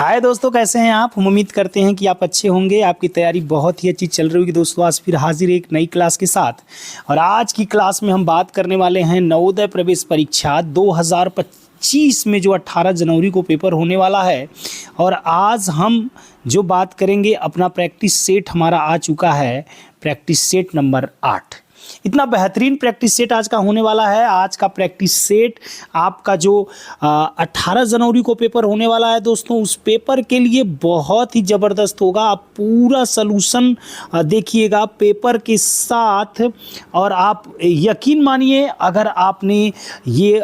हाय दोस्तों, कैसे हैं आप। हम उम्मीद करते हैं कि आप अच्छे होंगे। आपकी तैयारी बहुत ही अच्छी चल रही होगी। दोस्तों आज फिर हाजिर एक नई क्लास के साथ, और आज की क्लास में हम बात करने वाले हैं नवोदय प्रवेश परीक्षा 2025 में जो 18 जनवरी को पेपर होने वाला है। और आज हम जो बात करेंगे, अपना प्रैक्टिस सेट हमारा आ चुका है, प्रैक्टिस सेट नंबर 8। इतना बेहतरीन प्रैक्टिस सेट आज का होने वाला है। आज का प्रैक्टिस सेट आपका जो 18 जनवरी को पेपर होने वाला है दोस्तों, उस पेपर के लिए बहुत ही ज़बरदस्त होगा। आप पूरा सलूशन देखिएगा पेपर के साथ, और आप यकीन मानिए अगर आपने ये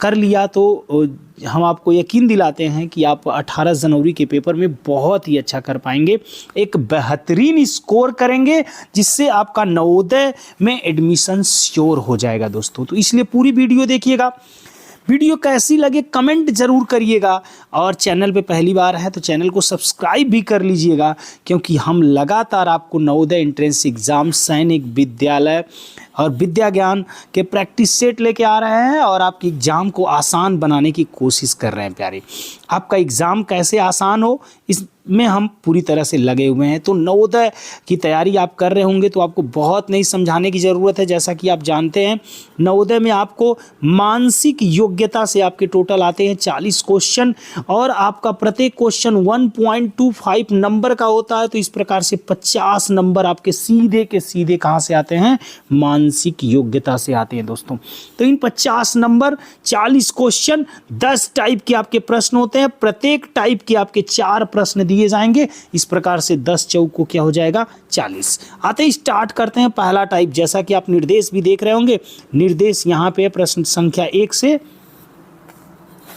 कर लिया तो हम आपको यकीन दिलाते हैं कि आप 18 जनवरी के पेपर में बहुत ही अच्छा कर पाएंगे, एक बेहतरीन स्कोर करेंगे, जिससे आपका नवोदय में एडमिशन श्योर हो जाएगा दोस्तों। तो इसलिए पूरी वीडियो देखिएगा। वीडियो कैसी लगे कमेंट ज़रूर करिएगा, और चैनल पे पहली बार है तो चैनल को सब्सक्राइब भी कर लीजिएगा, क्योंकि हम लगातार आपको नवोदय एंट्रेंस एग्ज़ाम, सैनिक विद्यालय और विद्या ज्ञान के प्रैक्टिस सेट लेके आ रहे हैं, और आपके एग्ज़ाम को आसान बनाने की कोशिश कर रहे हैं प्यारे। आपका एग्ज़ाम कैसे आसान हो, इसमें हम पूरी तरह से लगे हुए हैं। तो नवोदय की तैयारी आप कर रहे होंगे तो आपको बहुत नहीं समझाने की ज़रूरत है। जैसा कि आप जानते हैं, नवोदय में आपको मानसिक योग्यता से आपके टोटल आते हैं 40 क्वेश्चन, और आपका प्रत्येक क्वेश्चन 1.25 नंबर का होता है। तो इस प्रकार से 50 नंबर आपके सीधे के सीधे कहाँ से आते हैं, मानसिक योग्यता से आते हैं दोस्तों। तो इन 50 नंबर, 40 क्वेश्चन, 10 टाइप के आपके प्रश्न होते हैं। प्रत्येक टाइप के आपके 4 प्रश्न दिए जाएंगे। इस प्रकार से 10 चौक को क्या हो जाएगा, 40। आते ही स्टार्ट करते हैं पहला टाइप। जैसा कि आप निर्देश भी देख रहे होंगे, निर्देश यहाँ पे प्रश्न संख्या 1 से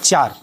4।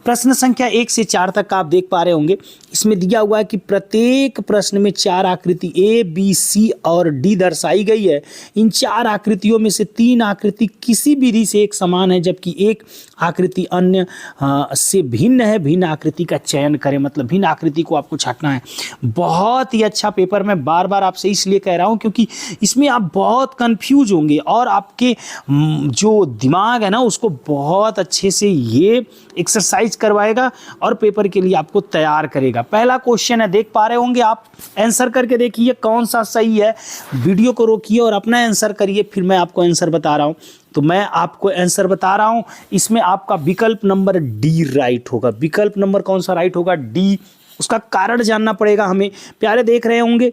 प्रश्न संख्या 1 से 4 तक का आप देख पा रहे होंगे। इसमें दिया हुआ है कि प्रत्येक प्रश्न में 4 आकृति A, B, C और D दर्शाई गई है। इन 4 आकृतियों में से 3 आकृति किसी विधि से एक समान है, जबकि एक आकृति अन्य से भिन्न है। भिन्न आकृति का चयन करें, मतलब भिन्न आकृति को आपको छांटना है। बहुत ही अच्छा पेपर, मैं बार बार आपसे इसलिए कह रहा हूँ क्योंकि इसमें आप बहुत कंफ्यूज होंगे, और आपके जो दिमाग है ना, उसको बहुत अच्छे से ये एक्सरसाइज करवाएगा और पेपर के लिए आपको तैयार करेगा। पहला क्वेश्चन है, देख पा रहे होंगे आप। आंसर करके देखिए कौन सा सही है। वीडियो को रोकिए और अपना आंसर करिए, फिर मैं आपको आंसर बता रहा हूं। तो मैं आपको आंसर बता रहा हूं, इसमें आपका विकल्प नंबर डी राइट होगा। विकल्प नंबर कौन सा राइट होगा, डी। उसका कारण जानना पड़ेगा हमें। प्यारे देख रहे होंगे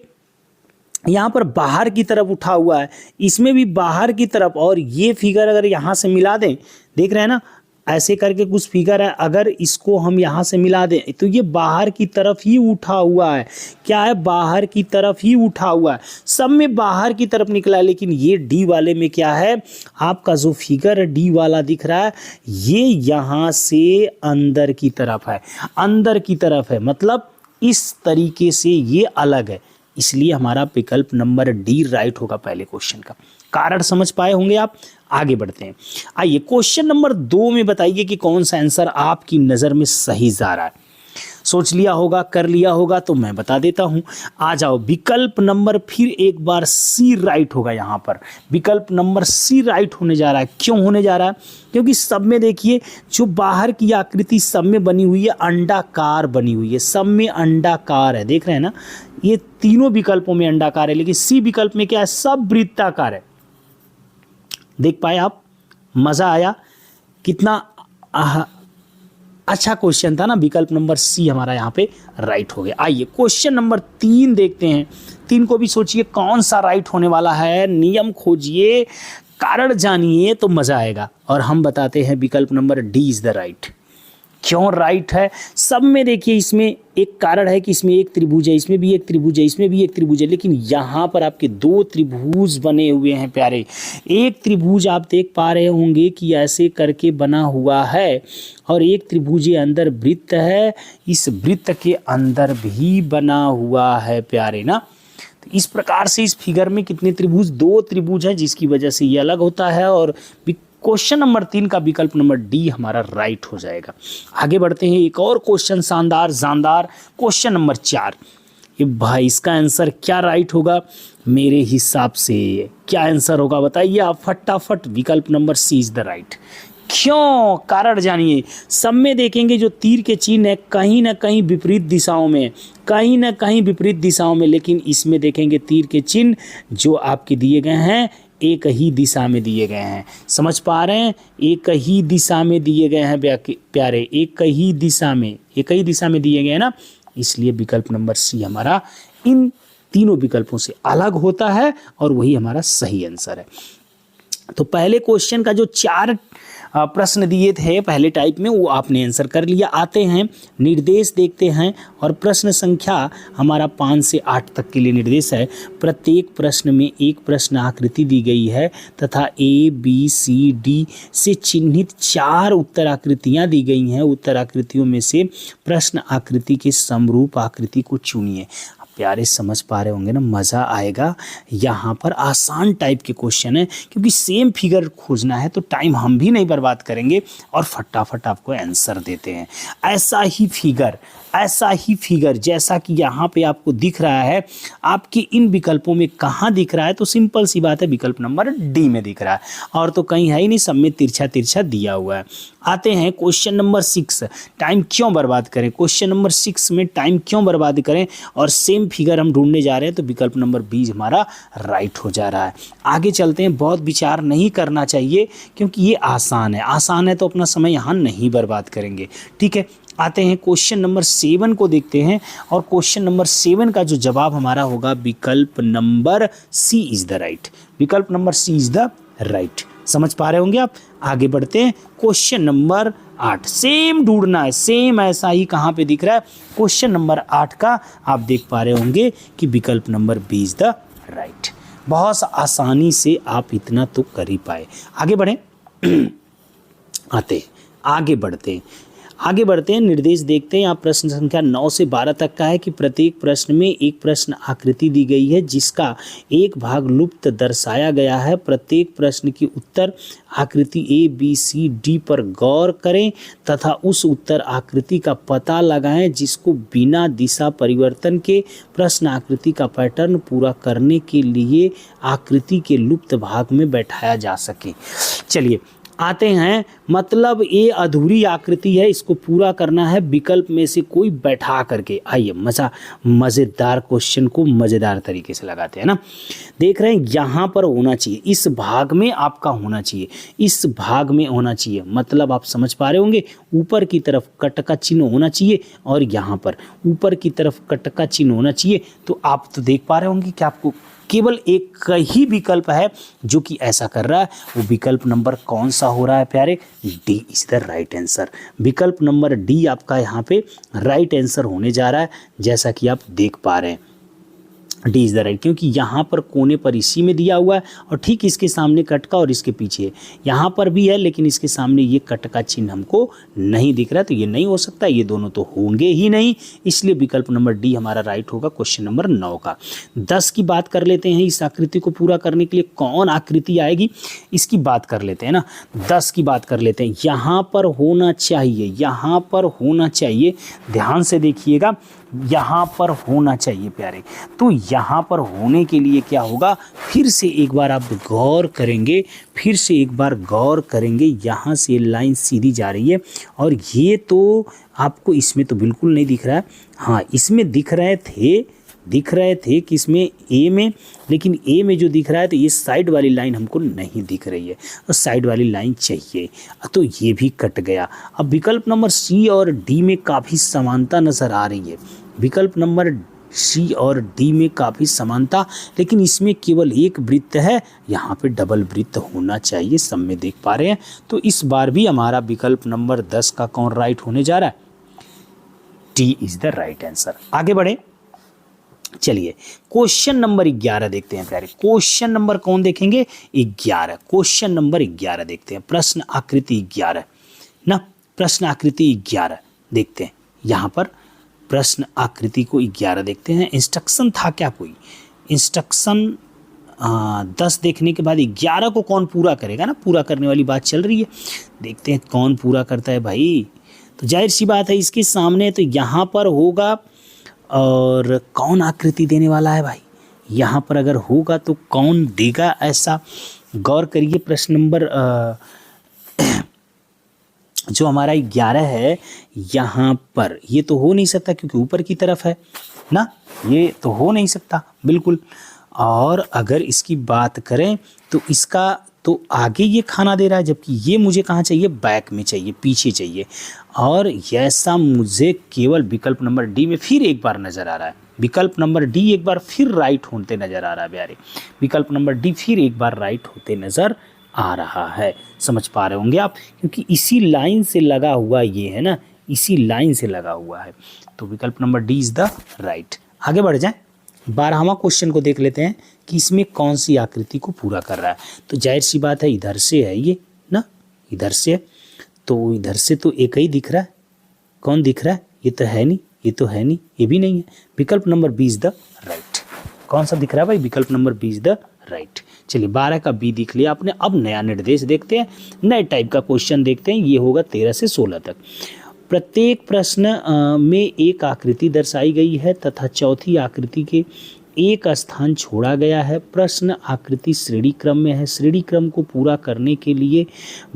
यहाँ पर बाहर की तरफ उठा हुआ है, इसमें भी बाहर की तरफ, और ये फिगर अगर यहाँ से मिला दें, देख रहे हैं ना, ऐसे करके कुछ फिगर है, अगर इसको हम यहाँ से मिला दें तो ये बाहर की तरफ ही उठा हुआ है। क्या है, बाहर की तरफ ही उठा हुआ है। सब में बाहर की तरफ निकला है, लेकिन ये डी वाले में क्या है, आपका जो फिगर डी वाला दिख रहा है, ये यहाँ से अंदर की तरफ है। अंदर की तरफ है, मतलब इस तरीके से ये अलग है। इसलिए हमारा विकल्प नंबर डी राइट होगा पहले क्वेश्चन का। कारण समझ पाए होंगे आप। आगे बढ़ते हैं। आइए क्वेश्चन नंबर 2 में बताइए कि कौन सा आंसर आपकी नज़र में सही जा रहा है। सोच लिया होगा, कर लिया होगा, तो मैं बता देता हूं। आ जाओ, विकल्प नंबर फिर एक बार सी राइट होगा। यहाँ पर विकल्प नंबर सी राइट होने जा रहा है। क्यों होने जा रहा है, क्योंकि सब में देखिए जो बाहर की आकृति सब में बनी हुई है, अंडाकार बनी हुई है। सब में अंडाकार है, देख रहे हैं ना, ये तीनों विकल्पों में अंडाकार है, लेकिन सी विकल्प में क्या है, सब वृत्ताकार है। देख पाए आप, मजा आया, कितना अच्छा क्वेश्चन था ना। विकल्प नंबर सी हमारा यहाँ पे राइट हो गया। आइए क्वेश्चन नंबर 3 देखते हैं। 3 को भी सोचिए कौन सा राइट होने वाला है, नियम खोजिए, कारण जानिए, तो मजा आएगा। और हम बताते हैं विकल्प number D is the right. क्यों राइट है, सब में देखिए, इसमें एक कारण है कि इसमें एक त्रिभुज है, इसमें भी एक त्रिभुज है, इसमें भी एक त्रिभुज है, लेकिन यहाँ पर आपके 2 त्रिभुज बने हुए हैं प्यारे। एक त्रिभुज आप देख पा रहे होंगे कि ऐसे करके बना हुआ है, और एक त्रिभुज के अंदर वृत्त है, इस वृत्त के अंदर भी बना हुआ है प्यारे ना। तो इस प्रकार से इस फिगर में कितने त्रिभुज, 2 त्रिभुज हैं, जिसकी वजह से ये अलग होता है। और क्वेश्चन नंबर 3 का विकल्प नंबर डी हमारा राइट हो जाएगा। आगे बढ़ते हैं, एक और क्वेश्चन शानदार जानदार, क्वेश्चन नंबर 4। ये भाई इसका आंसर क्या राइट होगा, मेरे हिसाब से क्या आंसर होगा बताइए आप फटाफट। विकल्प number C is the right. क्यों, कारण जानिए। सब में देखेंगे जो तीर के चिन्ह है कहीं ना कहीं विपरीत दिशाओं में, कहीं ना कहीं विपरीत दिशाओं में, लेकिन इसमें देखेंगे तीर के चिन्ह जो आपके दिए गए हैं एक ही दिशा में दिए गए हैं। समझ पा रहे हैं, एक ही दिशा में दिए गए हैं प्यारे, एक ही दिशा में दिए गए हैं ना, इसलिए विकल्प नंबर सी हमारा इन तीनों विकल्पों से अलग होता है और वही हमारा सही आंसर है। तो पहले क्वेश्चन का जो 4 प्रश्न दिए थे पहले टाइप में वो आपने आंसर कर लिया। आते हैं निर्देश देखते हैं और प्रश्न संख्या हमारा 5 से 8 तक के लिए निर्देश है। प्रत्येक प्रश्न में एक प्रश्न आकृति दी गई है तथा ABCD से चिन्हित 4 उत्तर आकृतियाँ दी गई हैं। उत्तर आकृतियों में से प्रश्न आकृति के समरूप आकृति को चुनिए। प्यारे समझ पा रहे होंगे ना, मज़ा आएगा। यहाँ पर आसान टाइप के क्वेश्चन है क्योंकि सेम फिगर खोजना है तो टाइम हम भी नहीं बर्बाद करेंगे और फटाफट आपको आंसर देते हैं। ऐसा ही फिगर जैसा कि यहाँ पे आपको दिख रहा है, आपके इन विकल्पों में कहाँ दिख रहा है, तो सिंपल सी बात है विकल्प नंबर डी में दिख रहा है और तो कहीं है ही नहीं, सब में तिरछा तिरछा दिया हुआ है। आते हैं क्वेश्चन नंबर 6, टाइम क्यों बर्बाद करें। क्वेश्चन नंबर 6 में टाइम क्यों बर्बाद करें और सेम फिगर हम ढूंढने जा रहे हैं, तो विकल्प नंबर बी हमारा राइट हो जा रहा है। आगे चलते हैं, बहुत विचार नहीं करना चाहिए क्योंकि ये आसान है तो अपना समय यहाँ नहीं बर्बाद करेंगे, ठीक है। आते हैं क्वेश्चन नंबर 7 को देखते हैं और क्वेश्चन नंबर 7 का जो जवाब हमारा होगा विकल्प number C is the right. विकल्प number C is the right. समझ पा रहे होंगे आप। आगे बढ़ते हैं, क्वेश्चन नंबर 8 सेम ढूंढना है, सेम ऐसा ही कहाँ पे दिख रहा है। क्वेश्चन नंबर 8 का आप देख पा रहे होंगे कि विकल्प number B is the right. बहुत आसानी से आप इतना तो कर ही पाए। आगे बढ़ें आगे बढ़ते हैं निर्देश देखते हैं। यहाँ प्रश्न संख्या 9 से 12 तक का है कि प्रत्येक प्रश्न में एक प्रश्न आकृति दी गई है जिसका एक भाग लुप्त दर्शाया गया है। प्रत्येक प्रश्न की उत्तर आकृति ABCD पर गौर करें तथा उस उत्तर आकृति का पता लगाएं जिसको बिना दिशा परिवर्तन के प्रश्न आकृति का पैटर्न पूरा करने के लिए आकृति के लुप्त भाग में बैठाया जा सके। चलिए आते हैं, मतलब ये अधूरी आकृति है, इसको पूरा करना है विकल्प में से कोई बैठा करके। आइए मज़ेदार क्वेश्चन को मज़ेदार तरीके से लगाते हैं ना। देख रहे हैं यहाँ पर होना चाहिए, इस भाग में आपका होना चाहिए, इस भाग में होना चाहिए। मतलब आप समझ पा रहे होंगे, ऊपर की तरफ कट का चिन्ह होना चाहिए और यहाँ पर ऊपर की तरफ कट का चिन्ह होना चाहिए। तो आप तो देख पा रहे होंगे कि आपको केवल एक ही विकल्प है जो कि ऐसा कर रहा है। वो विकल्प नंबर कौन सा हो रहा है प्यारे? D is the right answer. विकल्प नंबर डी आपका यहाँ पे राइट आंसर होने जा रहा है, जैसा कि आप देख पा रहे हैं। डी इज द राइट, क्योंकि यहाँ पर कोने पर इसी में दिया हुआ है और ठीक इसके सामने कट का और इसके पीछे यहाँ पर भी है, लेकिन इसके सामने ये कट का चिन्ह हमको नहीं दिख रहा है, तो ये नहीं हो सकता, ये दोनों तो होंगे ही नहीं। इसलिए विकल्प नंबर डी हमारा राइट होगा क्वेश्चन नंबर 9 का। 10 की बात कर लेते हैं, इस आकृति को पूरा करने के लिए कौन आकृति आएगी इसकी बात कर लेते हैं ना। 10 की बात कर लेते हैं, यहाँ पर होना चाहिए, यहाँ पर होना चाहिए, ध्यान से देखिएगा, यहाँ पर होना चाहिए प्यारे। तो यहाँ पर होने के लिए क्या होगा, फिर से एक बार आप गौर करेंगे, यहाँ से लाइन सीधी जा रही है और ये तो आपको इसमें तो बिल्कुल नहीं दिख रहा है। हाँ, इसमें दिख रहे थे कि इसमें ए में, लेकिन ए में जो दिख रहा है तो ये साइड वाली लाइन हमको नहीं दिख रही है और साइड वाली लाइन चाहिए, तो ये भी कट गया। अब विकल्प नंबर सी और डी में काफ़ी समानता नज़र आ रही है, विकल्प नंबर सी और डी में काफ़ी समानता, लेकिन इसमें केवल एक वृत्त है, यहाँ पे डबल वृत्त होना चाहिए, सब में देख पा रहे हैं। तो इस बार भी हमारा विकल्प नंबर 10 का कौन राइट होने जा रहा है? D is the right answer. आगे बढ़े, चलिए क्वेश्चन नंबर 11 देखते हैं प्यारे। क्वेश्चन नंबर कौन देखेंगे? 11। क्वेश्चन नंबर 11 देखते हैं, प्रश्न आकृति 11 ना, प्रश्न आकृति 11 देखते हैं। यहाँ पर प्रश्न आकृति को 11 देखते हैं। इंस्ट्रक्शन था क्या कोई? इंस्ट्रक्शन 10 देखने के बाद 11 को कौन पूरा करेगा ना, पूरा करने वाली बात चल रही है, देखते हैं कौन पूरा करता है भाई। तो जाहिर सी बात है इसके सामने तो यहाँ पर होगा, और कौन आकृति देने वाला है भाई? यहाँ पर अगर होगा तो कौन देगा, ऐसा गौर करिए। प्रश्न नंबर जो हमारा 11 है यहाँ पर, ये तो हो नहीं सकता क्योंकि ऊपर की तरफ है ना, ये तो हो नहीं सकता बिल्कुल। और अगर इसकी बात करें तो इसका तो आगे ये खाना दे रहा है, जबकि ये मुझे कहाँ चाहिए, बैक में चाहिए, पीछे चाहिए। और ऐसा मुझे केवल विकल्प नंबर डी में फिर एक बार नज़र आ रहा है, विकल्प नंबर डी एक बार फिर राइट होते नज़र आ रहा है प्यारे, विकल्प नंबर डी फिर एक बार राइट होते नज़र आ रहा है। समझ पा रहे होंगे आप, क्योंकि इसी लाइन से लगा हुआ ये है ना, इसी लाइन से लगा हुआ है। तो विकल्प number D is the right. आगे बढ़ जाएं, 12वां क्वेश्चन को देख लेते हैं कि इसमें कौन सी आकृति को पूरा कर रहा है। तो जाहिर सी बात है इधर से है ये ना, इधर से है, तो इधर से तो एक ही दिख रहा है। कौन दिख रहा है, ये तो है नहीं, ये तो है नहीं, ये भी नहीं है। विकल्प number B is the right. कौन सा दिख रहा है भाई, विकल्प number B is the right. चलिए 12 का बी दिख लिया आपने। अब नया निर्देश देखते हैं, नए टाइप का क्वेश्चन देखते हैं। ये होगा 13 से 16 तक। प्रत्येक प्रश्न में एक आकृति दर्शाई गई है तथा चौथी आकृति के एक स्थान छोड़ा गया है। प्रश्न आकृति श्रेणी क्रम में है। श्रेणी क्रम को पूरा करने के लिए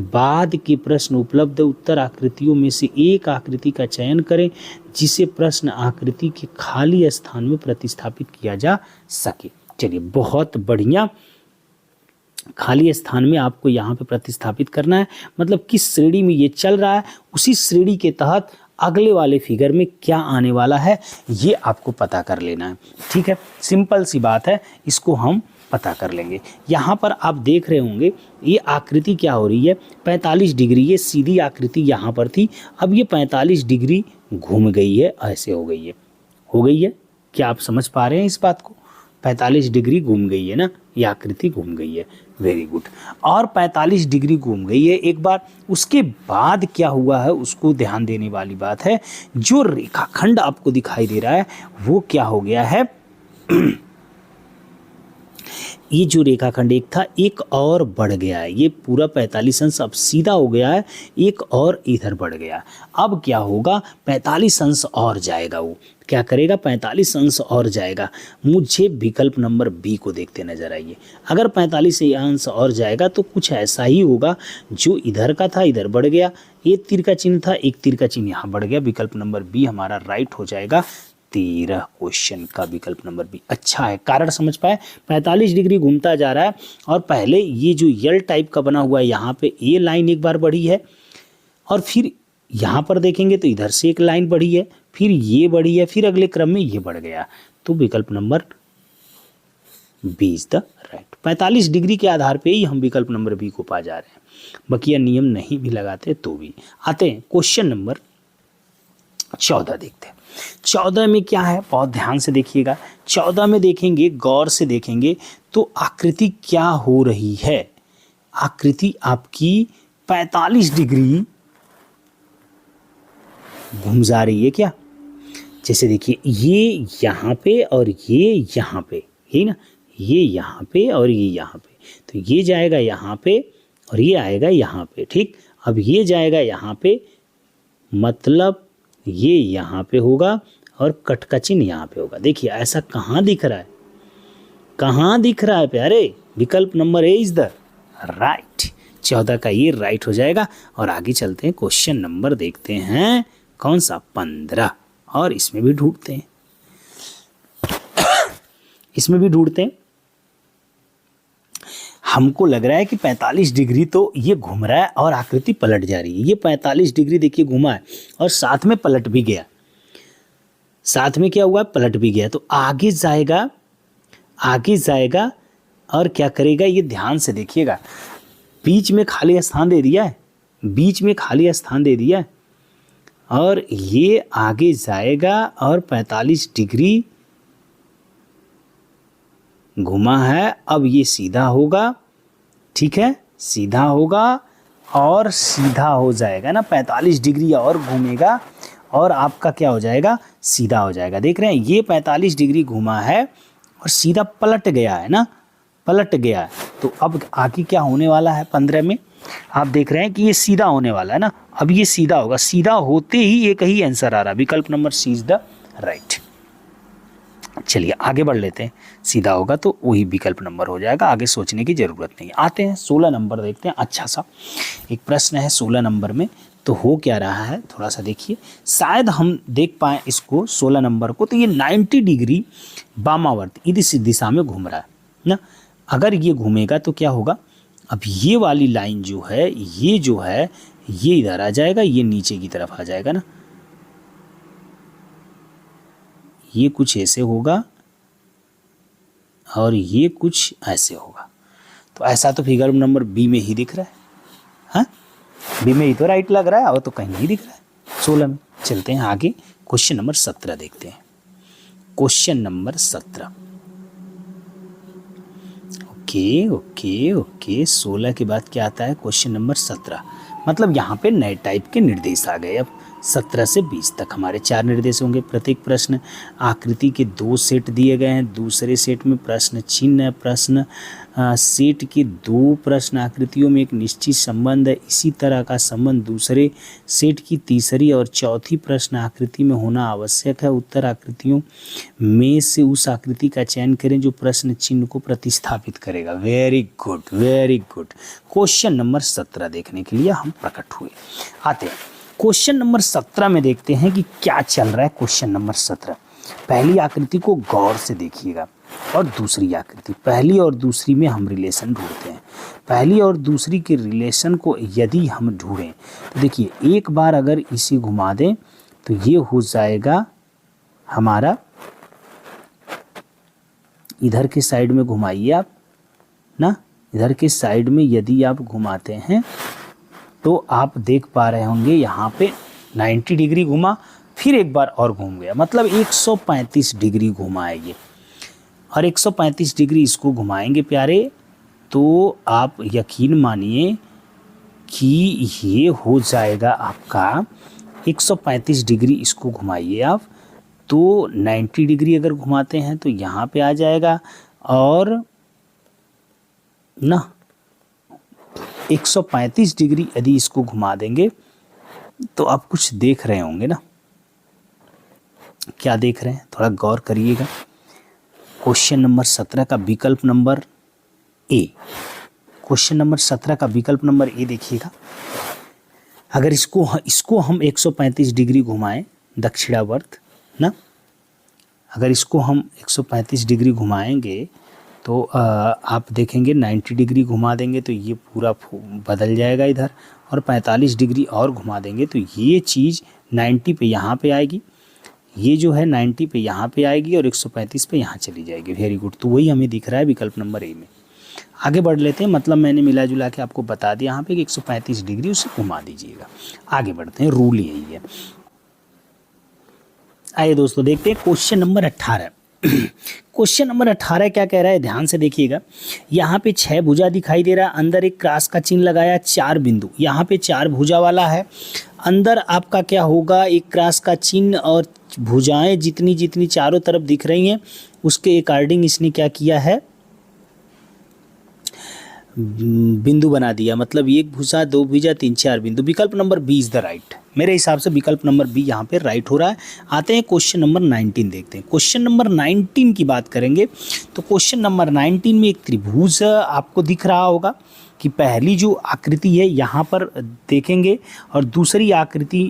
बाद के प्रश्न उपलब्ध उत्तर आकृतियों में से एक आकृति का चयन करें जिसे प्रश्न आकृति के खाली स्थान में प्रतिस्थापित किया जा सके। चलिए बहुत बढ़िया, खाली स्थान में आपको यहाँ पे प्रतिस्थापित करना है, मतलब किस श्रेणी में ये चल रहा है उसी श्रेणी के तहत अगले वाले फिगर में क्या आने वाला है ये आपको पता कर लेना है। ठीक है, सिंपल सी बात है, इसको हम पता कर लेंगे। यहाँ पर आप देख रहे होंगे ये आकृति क्या हो रही है, 45 डिग्री। ये सीधी आकृति यहाँ पर थी, अब ये 45 डिग्री घूम गई है, ऐसे हो गई है, हो गई है। क्या आप समझ पा रहे हैं इस बात को, 45 डिग्री घूम गई है ना, ये आकृति घूम गई है। Very good. और 45 डिग्री घूम गई है एक बार, उसके बाद क्या हुआ है उसको ध्यान देने वाली बात है। जो रेखाखंड आपको दिखाई दे रहा है वो क्या हो गया है, ये जो रेखाखंड एक था एक और बढ़ गया है। ये पूरा 45 अंश अब सीधा हो गया है, एक और इधर बढ़ गया। अब क्या होगा, 45 अंश और जाएगा, वो क्या करेगा, 45 अंश और जाएगा। मुझे विकल्प नंबर बी को देखते नजर आइए। अगर 45 अंश और जाएगा तो कुछ ऐसा ही होगा, जो इधर का था इधर बढ़ गया, एक तीर का चिन्ह था एक तीर का चिन्ह यहाँ बढ़ गया। विकल्प नंबर बी हमारा राइट हो जाएगा 13 क्वेश्चन का, विकल्प नंबर बी अच्छा है। कारण समझ पाए, 45 डिग्री घूमता जा रहा है और पहले ये जो यल टाइप का बना हुआ है यहाँ पे ये लाइन एक बार बढ़ी है, और फिर यहाँ पर देखेंगे तो इधर से एक लाइन बढ़ी है, फिर ये बढ़ी है, फिर अगले क्रम में ये बढ़ गया। तो विकल्प number B is the right. 45 degree के आधार पे ही हम विकल्प नंबर बी को पा जा रहे हैं, बाकी नियम नहीं भी लगाते तो भी। आते हैं क्वेश्चन नंबर 14 देखते हैं। 14 में क्या है, बहुत ध्यान से देखिएगा। 14 में देखेंगे, गौर से देखेंगे तो आकृति क्या हो रही है। आकृति आपकी 45 डिग्री घूम जा रही है क्या। जैसे देखिए ये यहाँ पे और ये यहाँ पे, यही ना, ये यहाँ पे और ये यहाँ पे, तो ये जाएगा यहाँ पे और ये आएगा यहाँ पे। ठीक, अब ये जाएगा यहाँ पे, मतलब ये यहाँ पे होगा और कट का चिन्ह यहाँ पे होगा। देखिए ऐसा कहाँ दिख रहा है, कहाँ दिख रहा है प्यारे, विकल्प number A is the right. 14 का ये राइट हो जाएगा। और आगे चलते हैं, क्वेश्चन नंबर देखते हैं कौन सा, 15, और इसमें भी ढूंढते हैं, इसमें भी ढूंढते हैं। हमको लग रहा है कि 45 डिग्री तो ये घूम रहा है और आकृति पलट जा रही है। ये 45 डिग्री देखिए घुमा है और साथ में पलट भी गया, साथ में क्या हुआ, पलट भी गया। तो आगे जाएगा, आगे जाएगा और क्या करेगा, ये ध्यान से देखिएगा, बीच में खाली स्थान दे दिया है, बीच में खाली स्थान दे दिया है, और ये आगे जाएगा और 45 डिग्री घुमा है। अब ये सीधा होगा, ठीक है, सीधा होगा और सीधा हो जाएगा ना, 45 डिग्री और घूमेगा और आपका क्या हो जाएगा, सीधा हो जाएगा। देख रहे हैं ये 45 डिग्री घुमा है और सीधा पलट गया है ना, पलट गया है। तो अब आगे क्या होने वाला है, 15 में आप देख रहे हैं कि ये सीधा होने वाला है ना, अब ये सीधा होगा। सीधा होते ही एक ही आंसर आ रहा है, विकल्प number C is the right. चलिए आगे बढ़ लेते हैं, सीधा होगा तो वही विकल्प नंबर हो जाएगा, आगे सोचने की जरूरत नहीं। आते हैं 16 नंबर देखते हैं। अच्छा सा एक प्रश्न है 16 नंबर में, तो हो क्या रहा है थोड़ा सा देखिए, शायद हम देख पाए इसको 16 नंबर को, तो ये 90 डिग्री वामावर्त इस दिशा में घूम रहा है ना। अगर ये घूमेगा तो क्या होगा, अब ये वाली लाइन जो है ये इधर आ जाएगा, ये नीचे की तरफ आ जाएगा ना, ये कुछ ऐसे होगा और ये कुछ ऐसे होगा। तो ऐसा तो फिगर नंबर बी में ही दिख रहा है, हाँ बी में ही तो राइट लग रहा है, और तो कहीं नहीं दिख रहा है 16 में। चलते हैं आगे, क्वेश्चन नंबर 17 देखते हैं। क्वेश्चन नंबर 17, ओके 16 के बाद क्या आता है, क्वेश्चन नंबर 17। मतलब यहाँ पे नए टाइप के निर्देश आ गए। अब 17 से 20 तक हमारे 4 निर्देश होंगे। प्रत्येक प्रश्न आकृति के 2 सेट दिए गए हैं, दूसरे सेट में प्रश्न चिन्ह है, प्रश्न सेट के 2 प्रश्न आकृतियों में एक निश्चित संबंध है। इसी तरह का संबंध दूसरे सेट की तीसरी और चौथी प्रश्न आकृति में होना आवश्यक है। उत्तर आकृतियों में से उस आकृति का चयन करें जो प्रश्न चिन्ह को प्रतिस्थापित करेगा। Very good. क्वेश्चन नंबर 17 देखने के लिए हम प्रकट हुए। आते हैं क्वेश्चन नंबर 17 में, देखते हैं कि क्या चल रहा है। क्वेश्चन नंबर 17, पहली आकृति को गौर से देखिएगा और दूसरी आकृति, पहली और दूसरी में हम रिलेशन ढूंढते हैं। पहली और दूसरी के रिलेशन को यदि हम ढूंढें तो देखिए, एक बार अगर इसे घुमा दें तो ये हो जाएगा हमारा, इधर के साइड में घुमाइए आप ना, इधर के साइड में यदि आप घुमाते हैं तो आप देख पा रहे होंगे यहाँ पे 90 डिग्री घुमा, फिर एक बार और घूम गया, मतलब 135 डिग्री घुमा है ये। और 135 डिग्री इसको घुमाएंगे प्यारे, तो आप यकीन मानिए कि ये हो जाएगा आपका 135 डिग्री। इसको घुमाइए आप, तो 90 डिग्री अगर घुमाते हैं तो यहाँ पे आ जाएगा, और ना 135 डिग्री यदि इसको घुमा देंगे तो आप कुछ देख रहे होंगे ना। क्या देख रहे हैं, थोड़ा गौर करिएगा। क्वेश्चन नंबर 17 का विकल्प नंबर ए, क्वेश्चन नंबर 17 का विकल्प नंबर ए देखिएगा। अगर इसको हम 135 डिग्री घुमाएं दक्षिणावर्त ना, अगर इसको हम 135 डिग्री घुमाएंगे तो आप देखेंगे 90 डिग्री घुमा देंगे तो ये पूरा बदल जाएगा इधर, और 45 डिग्री और घुमा देंगे तो ये चीज़ 90 पे यहाँ पे आएगी, ये जो है 90 पे यहाँ पे आएगी और 135 पे यहाँ चली जाएगी। Very good. तो वही हमें दिख रहा है विकल्प नंबर ए में। आगे बढ़ लेते हैं, मतलब मैंने मिला जुला के आपको बता दिया यहाँ पे कि 135 डिग्री उसे घुमा दीजिएगा। आगे बढ़ते हैं, रूल यही है। आइए दोस्तों देखते हैं क्वेश्चन नंबर 18। क्वेश्चन नंबर 18 क्या कह रहा है, ध्यान से देखिएगा। यहाँ पे 6 भुजा दिखाई दे रहा है, अंदर एक क्रॉस का चिन्ह लगाया, 4 बिंदु, यहाँ पे 4 भुजा वाला है। अंदर आपका क्या होगा, एक क्रॉस का चिन्ह और भुजाएं जितनी जितनी चारों तरफ दिख रही हैं उसके अकॉर्डिंग इसने क्या किया है, बिंदु बना दिया। मतलब 1 भुजा 2 भुजा 3 4 बिंदु। विकल्प number B is the right. मेरे हिसाब से विकल्प नंबर बी यहाँ पे राइट हो रहा है। आते हैं क्वेश्चन नंबर 19 देखते हैं। क्वेश्चन नंबर 19 की बात करेंगे तो क्वेश्चन नंबर 19 में एक त्रिभुज आपको दिख रहा होगा कि पहली जो आकृति है यहाँ पर देखेंगे और दूसरी आकृति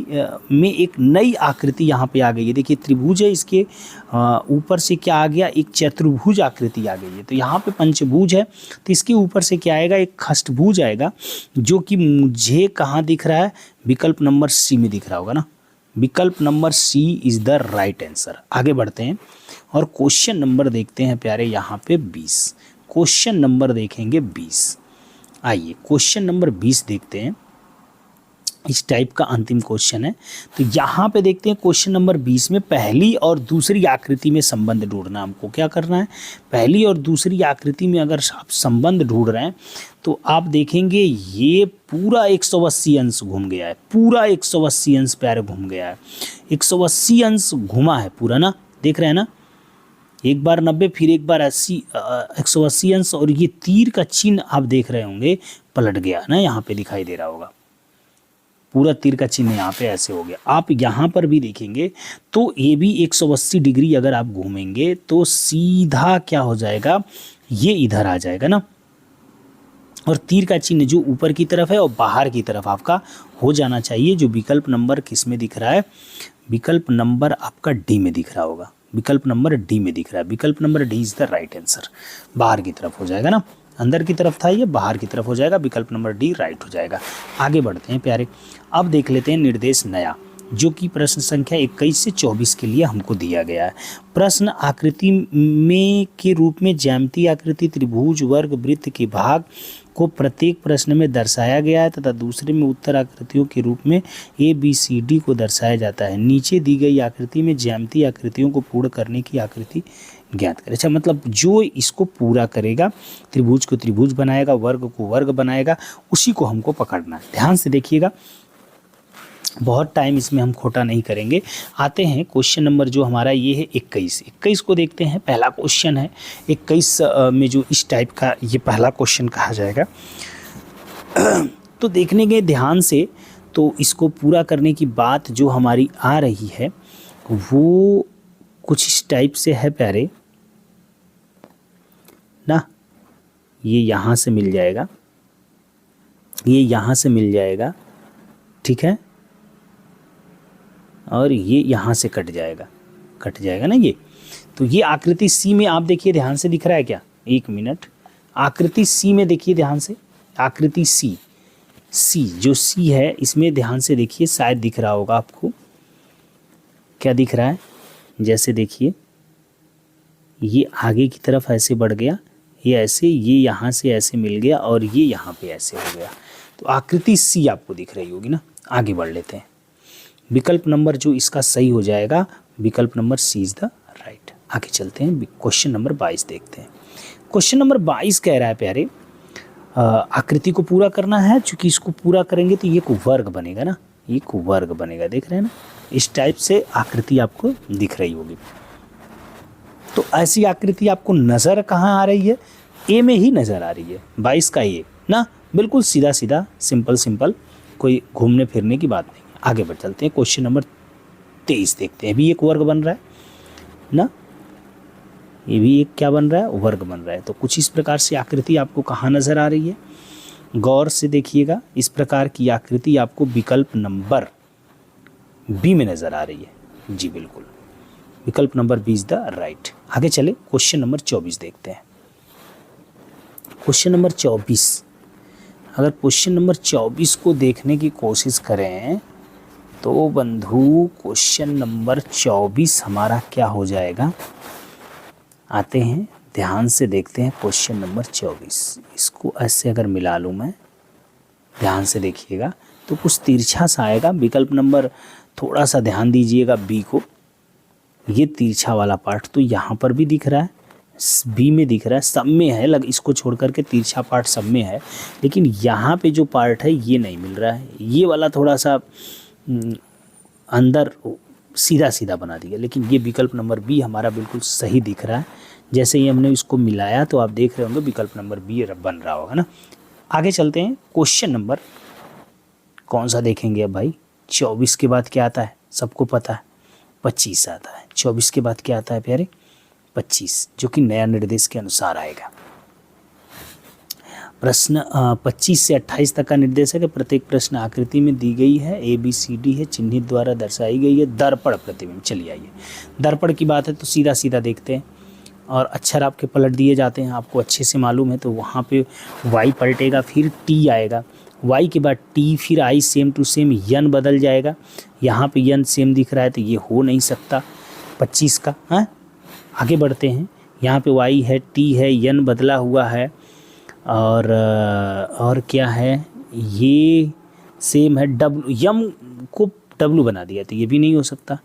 में एक नई आकृति यहाँ पे आ गई है। देखिए त्रिभुज है, इसके ऊपर से क्या आ गया, एक चतुर्भुज आकृति आ गई है। तो यहाँ पे पंचभुज है तो इसके ऊपर से क्या आएगा, एक खष्टभुज आएगा, जो कि मुझे कहाँ दिख रहा है, विकल्प नंबर सी में दिख रहा होगा ना। विकल्प number C is the right answer. आगे बढ़ते हैं और क्वेश्चन नंबर देखते हैं प्यारे यहाँ पे 20। क्वेश्चन नंबर देखेंगे 20। आइए क्वेश्चन नंबर 20 देखते हैं। इस टाइप का अंतिम क्वेश्चन है। तो यहाँ पे देखते हैं क्वेश्चन नंबर 20 में पहली और दूसरी आकृति में संबंध ढूंढना। हमको क्या करना है, पहली और दूसरी आकृति में अगर आप संबंध ढूंढ रहे हैं तो आप देखेंगे ये पूरा 180 अंश घूम गया है, पूरा 180 अंश प्यारे घूम गया है, 180 अंश घुमा है पूरा ना, देख रहे हैं ना, एक बार 90 फिर एक बार 180 अंश, और ये तीर का चिन्ह आप देख रहे होंगे पलट गया ना, यहाँ पे दिखाई दे रहा होगा, पूरा तीर का चिन्ह यहाँ पे ऐसे हो गया। आप यहाँ पर भी देखेंगे तो ये भी 180 डिग्री अगर आप घूमेंगे तो सीधा क्या हो जाएगा, ये इधर आ जाएगा ना, और तीर का चिन्ह जो ऊपर की तरफ है और बाहर की तरफ आपका हो जाना चाहिए। जो विकल्प नंबर किस में दिख रहा है, विकल्प नंबर आपका डी में दिख रहा होगा, विकल्प नंबर डी में दिख रहा है, विकल्प number D is the right answer. बाहर की तरफ हो जाएगा ना, अंदर की तरफ था ये, बाहर की तरफ हो जाएगा, विकल्प नंबर डी राइट हो जाएगा। आगे बढ़ते हैं प्यारे, अब देख लेते हैं निर्देश नया, जो कि प्रश्न संख्या 21 से 24 के लिए हमको दिया गया है। प्रश्न आकृति में के रूप में ज्यामितीय आकृति त्रिभुज वर्ग वृत्त के भाग को प्रत्येक प्रश्न में दर्शाया गया है तथा दूसरे में उत्तर आकृतियों के रूप में ए बी सी डी को दर्शाया जाता है। नीचे दी गई आकृति में ज्यामितीय आकृतियों को पूर्ण करने की आकृति ज्ञात करें। अच्छा, मतलब जो इसको पूरा करेगा, त्रिभुज को त्रिभुज बनाएगा, वर्ग को वर्ग बनाएगा, उसी को हमको पकड़ना है। ध्यान से देखिएगा, बहुत टाइम इसमें हम खोटा नहीं करेंगे। आते हैं क्वेश्चन नंबर जो हमारा ये है 21 को देखते हैं। पहला क्वेश्चन है 21 में जो इस टाइप का ये पहला क्वेश्चन कहा जाएगा। तो देखने के ध्यान से, तो इसको पूरा करने की बात जो हमारी आ रही है वो कुछ इस टाइप से है प्यारे ना। ये यहाँ से मिल जाएगा, ये यहाँ से मिल जाएगा, ठीक है, और ये यहाँ से कट जाएगा ना ये। तो ये आकृति सी में आप देखिए ध्यान से दिख रहा है क्या, एक मिनट, आकृति सी में देखिए ध्यान से, आकृति सी जो सी है इसमें ध्यान से देखिए, शायद दिख रहा होगा आपको, क्या दिख रहा है, जैसे देखिए ये आगे की तरफ ऐसे बढ़ गया, ये ऐसे, ये यहाँ से ऐसे मिल गया और ये यहाँ पे ऐसे हो गया। तो आकृति सी आपको दिख रही होगी ना। आगे बढ़ लेते हैं, विकल्प नंबर जो इसका सही हो जाएगा, विकल्प number C is the right. आगे चलते हैं, क्वेश्चन नंबर 22 देखते हैं। क्वेश्चन नंबर 22 कह रहा है प्यारे, आकृति को पूरा करना है। चूंकि इसको पूरा करेंगे तो ये एक वर्ग बनेगा ना, एक वर्ग बनेगा, देख रहे हैं ना, इस टाइप से आकृति आपको दिख रही होगी। तो ऐसी आकृति आपको नज़र कहाँ आ रही है, ए में ही नज़र आ रही है, 22 का ये ना, बिल्कुल सीधा सीधा सिंपल, कोई घूमने फिरने की बात नहीं। आगे बढ़ चलते हैं, क्वेश्चन नंबर 23 देखते हैं। भी एक वर्ग बन रहा है ना, ये भी एक क्या बन रहा है, वर्ग बन रहा है। तो कुछ इस प्रकार से आकृति आपको कहाँ नज़र आ रही है, गौर से देखिएगा। इस प्रकार की आकृति आपको विकल्प नंबर बी में नज़र आ रही है। जी बिल्कुल, विकल्प number B is the right. आगे चले, क्वेश्चन नंबर 24 देखते हैं। क्वेश्चन नंबर 24, अगर क्वेश्चन नंबर 24 को देखने की कोशिश करें तो बंधु क्वेश्चन नंबर 24 हमारा क्या हो जाएगा, आते हैं ध्यान से देखते हैं। क्वेश्चन नंबर 24, इसको ऐसे अगर मिला लूँ मैं, ध्यान से देखिएगा तो कुछ तिरछा सा आएगा। विकल्प नंबर थोड़ा सा ध्यान दीजिएगा, बी को, ये तिरछा वाला पार्ट तो यहाँ पर भी दिख रहा है, बी में दिख रहा है, सब में है, इसको छोड़ करके तिरछा पार्ट सब में है, लेकिन यहाँ पे जो पार्ट है ये नहीं मिल रहा है। ये वाला थोड़ा सा अंदर सीधा बना दिया, लेकिन ये विकल्प नंबर बी हमारा बिल्कुल सही दिख रहा है। जैसे ही हमने इसको मिलाया तो आप देख रहे होंगे विकल्प नंबर बी बन रहा होगा ना। आगे चलते हैं, क्वेश्चन नंबर कौन सा देखेंगे अब भाई, 24 के बाद क्या आता है, सबको पता है, 25 आता है। 24 के बाद क्या आता है प्यारे, 25, जो कि नया निर्देश के अनुसार आएगा। प्रश्न 25 से 28 तक का निर्देश है कि प्रत्येक प्रश्न आकृति में दी गई है, ए बी सी डी है, चिन्हित द्वारा दर्शाई गई है, दर्पण प्रतिबिंब। चलिए आइए, दर्पण की बात है तो सीधा सीधा देखते हैं, और अक्षर आपके पलट दिए जाते हैं, आपको अच्छे से मालूम है। तो वहाँ पे वाई पलटेगा, फिर टी आएगा, वाई के बाद टी, फिर आई सेम टू सेम, यन बदल जाएगा। यहाँ पे यन सेम दिख रहा है तो ये हो नहीं सकता 25 का। हाँ, आगे बढ़ते हैं, यहाँ पे वाई है, टी है, यन बदला हुआ है, और क्या है, ये सेम है, डब्लू, यम को डब्लू बना दिया तो ये भी नहीं हो सकता।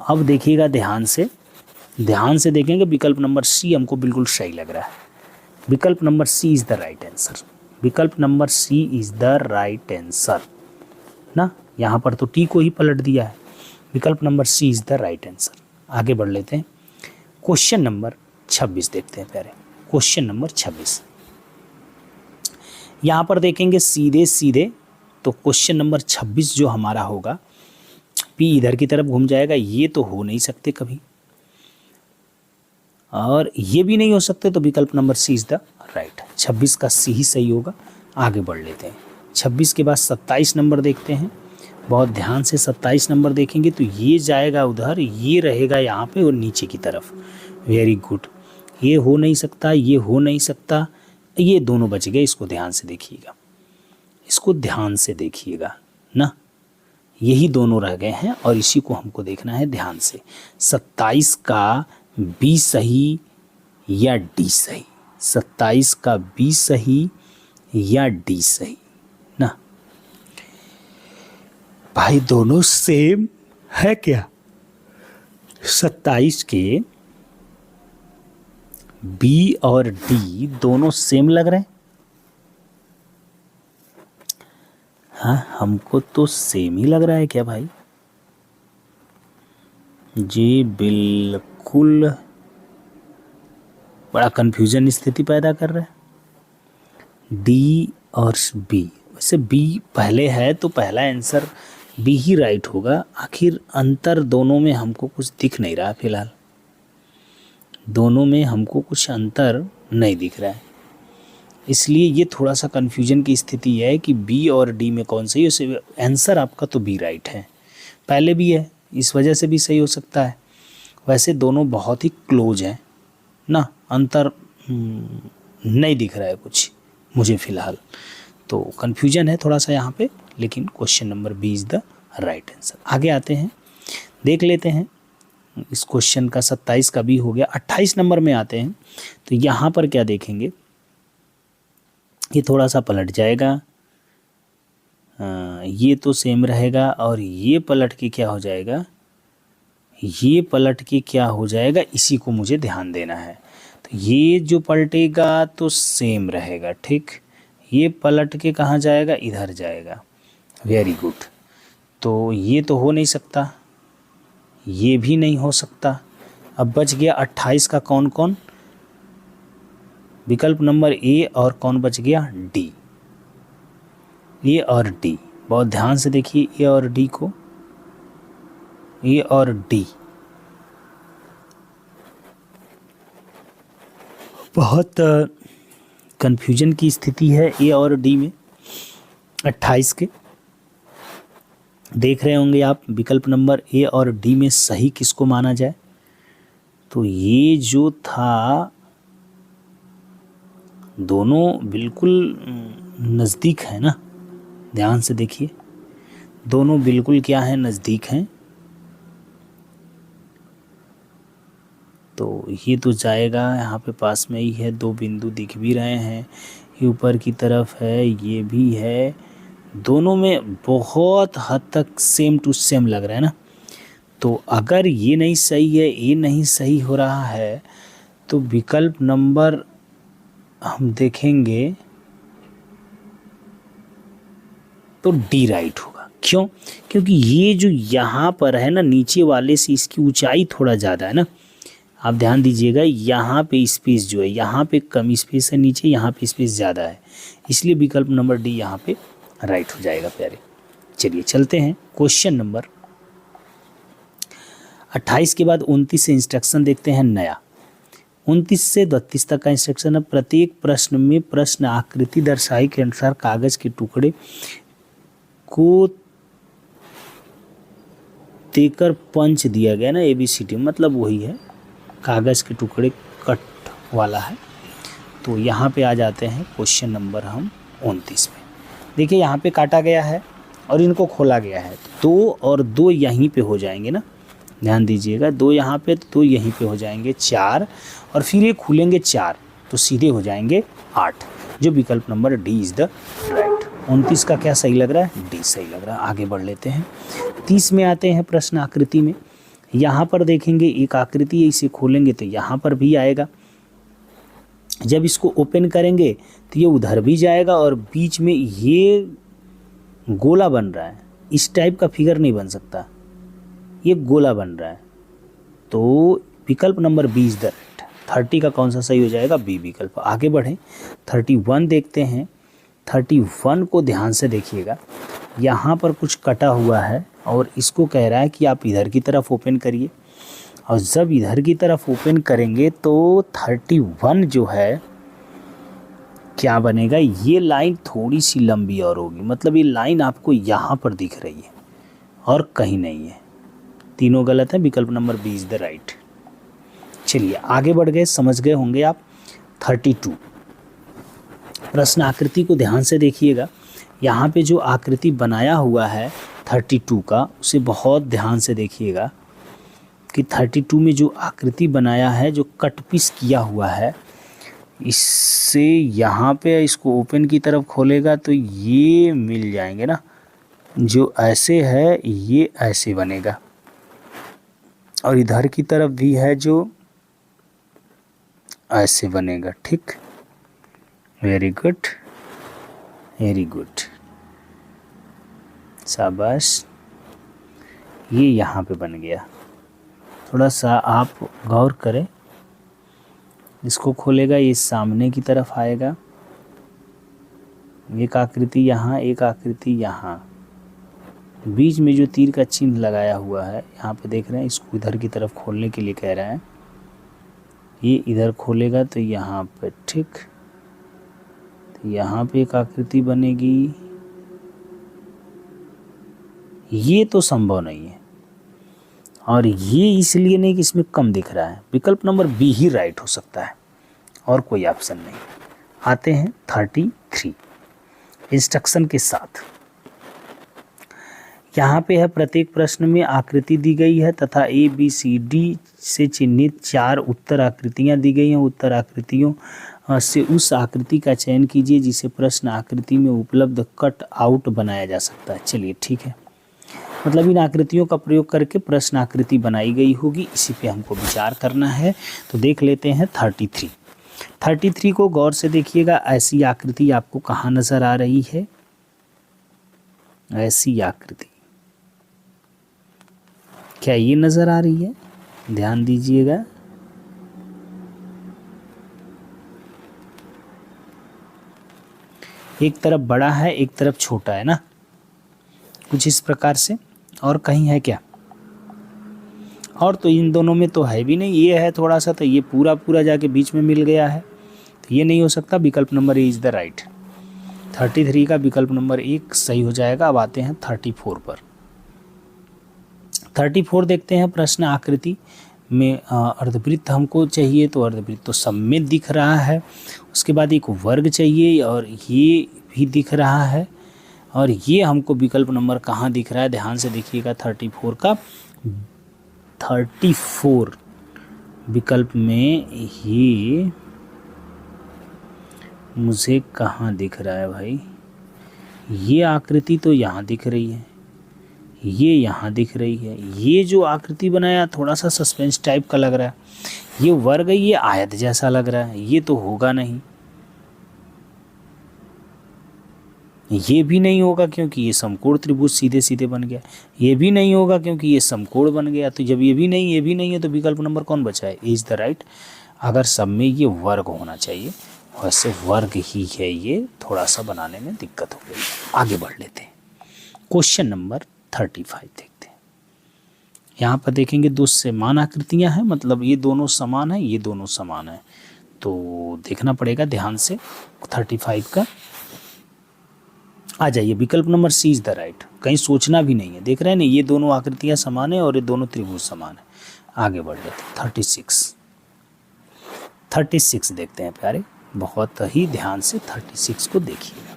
अब देखिएगा ध्यान से देखेंगे, विकल्प नंबर सी हमको बिल्कुल सही लग रहा है। विकल्प number C is the right answer, विकल्प number C is the right answer ना। यहाँ पर तो टी को ही पलट दिया है, विकल्प number C is the right answer. आगे बढ़ लेते हैं, क्वेश्चन नंबर 26 देखते हैं प्यारे। क्वेश्चन नंबर 26, यहाँ पर देखेंगे सीधे तो क्वेश्चन नंबर 26 जो हमारा होगा, पी इधर की तरफ घूम जाएगा, ये तो हो नहीं सकते कभी, और ये भी नहीं हो सकते, तो विकल्प number C is the right. 26 का सी ही सही होगा। आगे बढ़ लेते हैं। 26 के बाद 27 नंबर देखते हैं। बहुत ध्यान से 27 नंबर देखेंगे तो ये जाएगा उधर, ये रहेगा यहाँ पे और नीचे की तरफ। Very good. ये हो नहीं सकता, ये हो नहीं सकता, ये दोनों बच गए। इसको ध्यान से देखिएगा, इसको ध्यान से देखिएगा ना, यही दोनों रह गए हैं और इसी को हमको देखना है ध्यान से। 27 का बी सही या डी सही, 27 का बी सही या डी सही ना भाई, दोनों सेम है क्या? 27 के बी और डी दोनों सेम लग रहे हैं। हाँ, हमको तो सेम ही लग रहा है क्या भाई? जी बिल्कुल, बड़ा कंफ्यूजन स्थिति पैदा कर रहा है। डी और बी, वैसे बी पहले है तो पहला आंसर बी ही राइट होगा। आखिर अंतर दोनों में हमको कुछ दिख नहीं रहा फिलहाल, दोनों में हमको कुछ अंतर नहीं दिख रहा है, इसलिए ये थोड़ा सा कंफ्यूजन की स्थिति है कि बी और डी में कौन सही है। आंसर आपका तो बी राइट है, पहले भी है, इस वजह से भी सही हो सकता है। वैसे दोनों बहुत ही क्लोज हैं ना, अंतर नहीं दिख रहा है कुछ मुझे फ़िलहाल, तो कन्फ्यूजन है थोड़ा सा यहाँ पे, लेकिन question number B is the right answer. आगे आते हैं, देख लेते हैं इस क्वेश्चन का। 27 का भी हो गया। 28 नंबर में आते हैं तो यहाँ पर क्या देखेंगे, ये थोड़ा सा पलट जाएगा, ये तो सेम रहेगा और ये पलट के क्या हो जाएगा, ये पलट के क्या हो जाएगा, इसी को मुझे ध्यान देना है। तो ये जो पलटेगा तो सेम रहेगा, ठीक। ये पलट के कहाँ जाएगा, इधर जाएगा। Very good. तो ये तो हो नहीं सकता, ये भी नहीं हो सकता। अब बच गया 28 का कौन कौन, विकल्प नंबर ए, और कौन बच गया, डी। ए और डी, बहुत ध्यान से देखिए ए और डी को, ए और डी बहुत कंफ्यूजन की स्थिति है ए और डी में। 28 के देख रहे होंगे आप, विकल्प नंबर ए और डी में सही किसको माना जाए। तो ये जो था, दोनों बिल्कुल नज़दीक है ना, ध्यान से देखिए, दोनों बिल्कुल क्या है, नज़दीक हैं। तो ये तो जाएगा, यहाँ पे पास में ही है, दो बिंदु दिख भी रहे हैं, ये ऊपर की तरफ है, ये भी है, दोनों में बहुत हद तक सेम टू सेम लग रहा है ना। तो अगर ये नहीं सही है, ये नहीं सही हो रहा है, तो विकल्प नंबर हम देखेंगे तो डी राइट होगा। क्यों? क्योंकि ये जो यहाँ पर है ना, नीचे वाले से इसकी ऊंचाई थोड़ा ज़्यादा है ना, आप ध्यान दीजिएगा, यहाँ पे स्पेस जो है, यहाँ पे कम स्पेस है नीचे, यहाँ पे स्पेस ज़्यादा है, इसलिए विकल्प नंबर डी यहाँ पे राइट हो जाएगा प्यारे। चलिए चलते हैं क्वेश्चन नंबर 28 के बाद 29 से इंस्ट्रक्शन देखते हैं नया। 29 से 32 तक का इंस्ट्रक्शन है। प्रत्येक प्रश्न में प्रश्न आकृति दर्शाई के अनुसार कागज के टुकड़े को देकर पंच दिया गया ना, ABCD मतलब वही है, कागज के टुकड़े कट वाला है। तो यहाँ पे आ जाते हैं क्वेश्चन नंबर हम 29 में। देखिए यहाँ पे काटा गया है और इनको खोला गया है, 2 और 2 यहीं पे हो जाएंगे ना, ध्यान दीजिएगा, 2 यहाँ पे तो 2 यहीं पे हो जाएंगे 4, और फिर ये खुलेंगे 4 तो सीधे हो जाएंगे 8, जो विकल्प number D is the right. 29 का क्या सही लग रहा है, डी सही लग रहा है। आगे बढ़ लेते हैं। 30 में आते हैं प्रश्न आकृति में। यहाँ पर देखेंगे एक आकृति है, इसे खोलेंगे तो यहाँ पर भी आएगा, जब इसको ओपन करेंगे तो ये उधर भी जाएगा और बीच में ये गोला बन रहा है। इस टाइप का फिगर नहीं बन सकता, ये गोला बन रहा है, तो विकल्प number B is the right. 30 का कौन सा सही हो जाएगा, बी विकल्प। आगे बढ़ें, 31 देखते हैं। 31 को ध्यान से देखिएगा, यहाँ पर कुछ कटा हुआ है और इसको कह रहा है कि आप इधर की तरफ ओपन करिए, और जब इधर की तरफ ओपन करेंगे तो 31 जो है क्या बनेगा, ये लाइन थोड़ी सी लंबी और होगी, मतलब ये लाइन आपको यहाँ पर दिख रही है और कहीं नहीं है। तीनों गलत है, विकल्प number B is the right. चलिए आगे बढ़ गए, समझ गए होंगे आप। 32 प्रश्न आकृति को ध्यान से देखिएगा। यहाँ पे जो आकृति बनाया हुआ है 32 का, उसे बहुत ध्यान से देखिएगा कि 32 में जो आकृति बनाया है, जो कट पीस किया हुआ है, इससे यहाँ पे इसको ओपन की तरफ खोलेगा तो ये मिल जाएंगे ना, जो ऐसे है ये ऐसे बनेगा, और इधर की तरफ भी है जो ऐसे बनेगा। ठीक, वेरी गुड, वेरी गुड, शाबाश, ये यहाँ पे बन गया। थोड़ा सा आप गौर करें, इसको खोलेगा, ये सामने की तरफ आएगा, एक आकृति यहाँ, एक आकृति यहाँ, बीच में जो तीर का चिन्ह लगाया हुआ है यहाँ पे देख रहे हैं, इसको इधर की तरफ खोलने के लिए कह रहे हैं। ये इधर खोलेगा तो यहाँ पे, ठीक, तो यहाँ पे एक आकृति बनेगी। ये तो संभव नहीं है, और ये इसलिए नहीं कि इसमें कम दिख रहा है, विकल्प नंबर बी ही राइट हो सकता है, और कोई ऑप्शन नहीं। आते हैं 33 इंस्ट्रक्शन के साथ। यहाँ पे है, प्रत्येक प्रश्न में आकृति दी गई है तथा ए बी सी डी से चिन्हित 4 उत्तर आकृतियाँ दी गई हैं। उत्तर आकृतियों से उस आकृति का चयन कीजिए जिसे प्रश्न आकृति में उपलब्ध कट आउट बनाया जा सकता है। चलिए ठीक है, मतलब इन आकृतियों का प्रयोग करके प्रश्न आकृति बनाई गई होगी, इसी पे हमको विचार करना है। तो देख लेते हैं 33 को गौर से देखिएगा। ऐसी आकृति आपको कहाँ नजर आ रही है, ऐसी आकृति क्या ये नजर आ रही है, ध्यान दीजिएगा। एक तरफ बड़ा है, एक तरफ छोटा है ना, कुछ इस प्रकार से। और कहीं है क्या, और तो इन दोनों में तो है भी नहीं, ये है थोड़ा सा, तो ये पूरा पूरा जाके बीच में मिल गया है, तो ये नहीं हो सकता। विकल्प number A is the right. 33 का विकल्प नंबर 1 सही हो जाएगा। अब आते हैं 34 पर। 34 देखते हैं, प्रश्न आकृति में अर्धवृत्त हमको चाहिए, तो अर्धवृत्त तो सब में दिख रहा है। उसके बाद एक वर्ग चाहिए, और ये भी दिख रहा है, और ये हमको विकल्प नंबर कहाँ दिख रहा है, ध्यान से देखिएगा। 34 का 34 विकल्प में ये मुझे कहाँ दिख रहा है भाई, ये आकृति तो यहाँ दिख रही है, ये यहाँ दिख रही है। ये जो आकृति बनाया थोड़ा सा सस्पेंस टाइप का लग रहा है, ये वर्ग, ये आयत जैसा लग रहा है, ये तो होगा नहीं, ये भी नहीं होगा क्योंकि ये समकोण त्रिभुज सीधे सीधे बन गया, ये भी नहीं होगा क्योंकि ये समकोण बन गया। तो जब ये भी नहीं है तो विकल्प नंबर कौन बचा है, इज द राइट। अगर सब में ये वर्ग होना चाहिए, वैसे वर्ग ही है, ये थोड़ा सा बनाने में दिक्कत हो गई। आगे बढ़ लेते हैं, क्वेश्चन नंबर 35 देखते हैं। यहाँ पर देखेंगे 2 समान आकृतियाँ हैं, मतलब ये दोनों समान है, ये दोनों समान है, तो देखना पड़ेगा ध्यान से। 35 का आ जाइए, विकल्प number C is the right, कहीं सोचना भी नहीं है। देख रहे हैं ना, ये दोनों आकृतियाँ समान है और ये दोनों त्रिभुज समान है। आगे बढ़ लेते हैं 36 देखते हैं प्यारे, बहुत ही ध्यान से 36 को देखिएगा।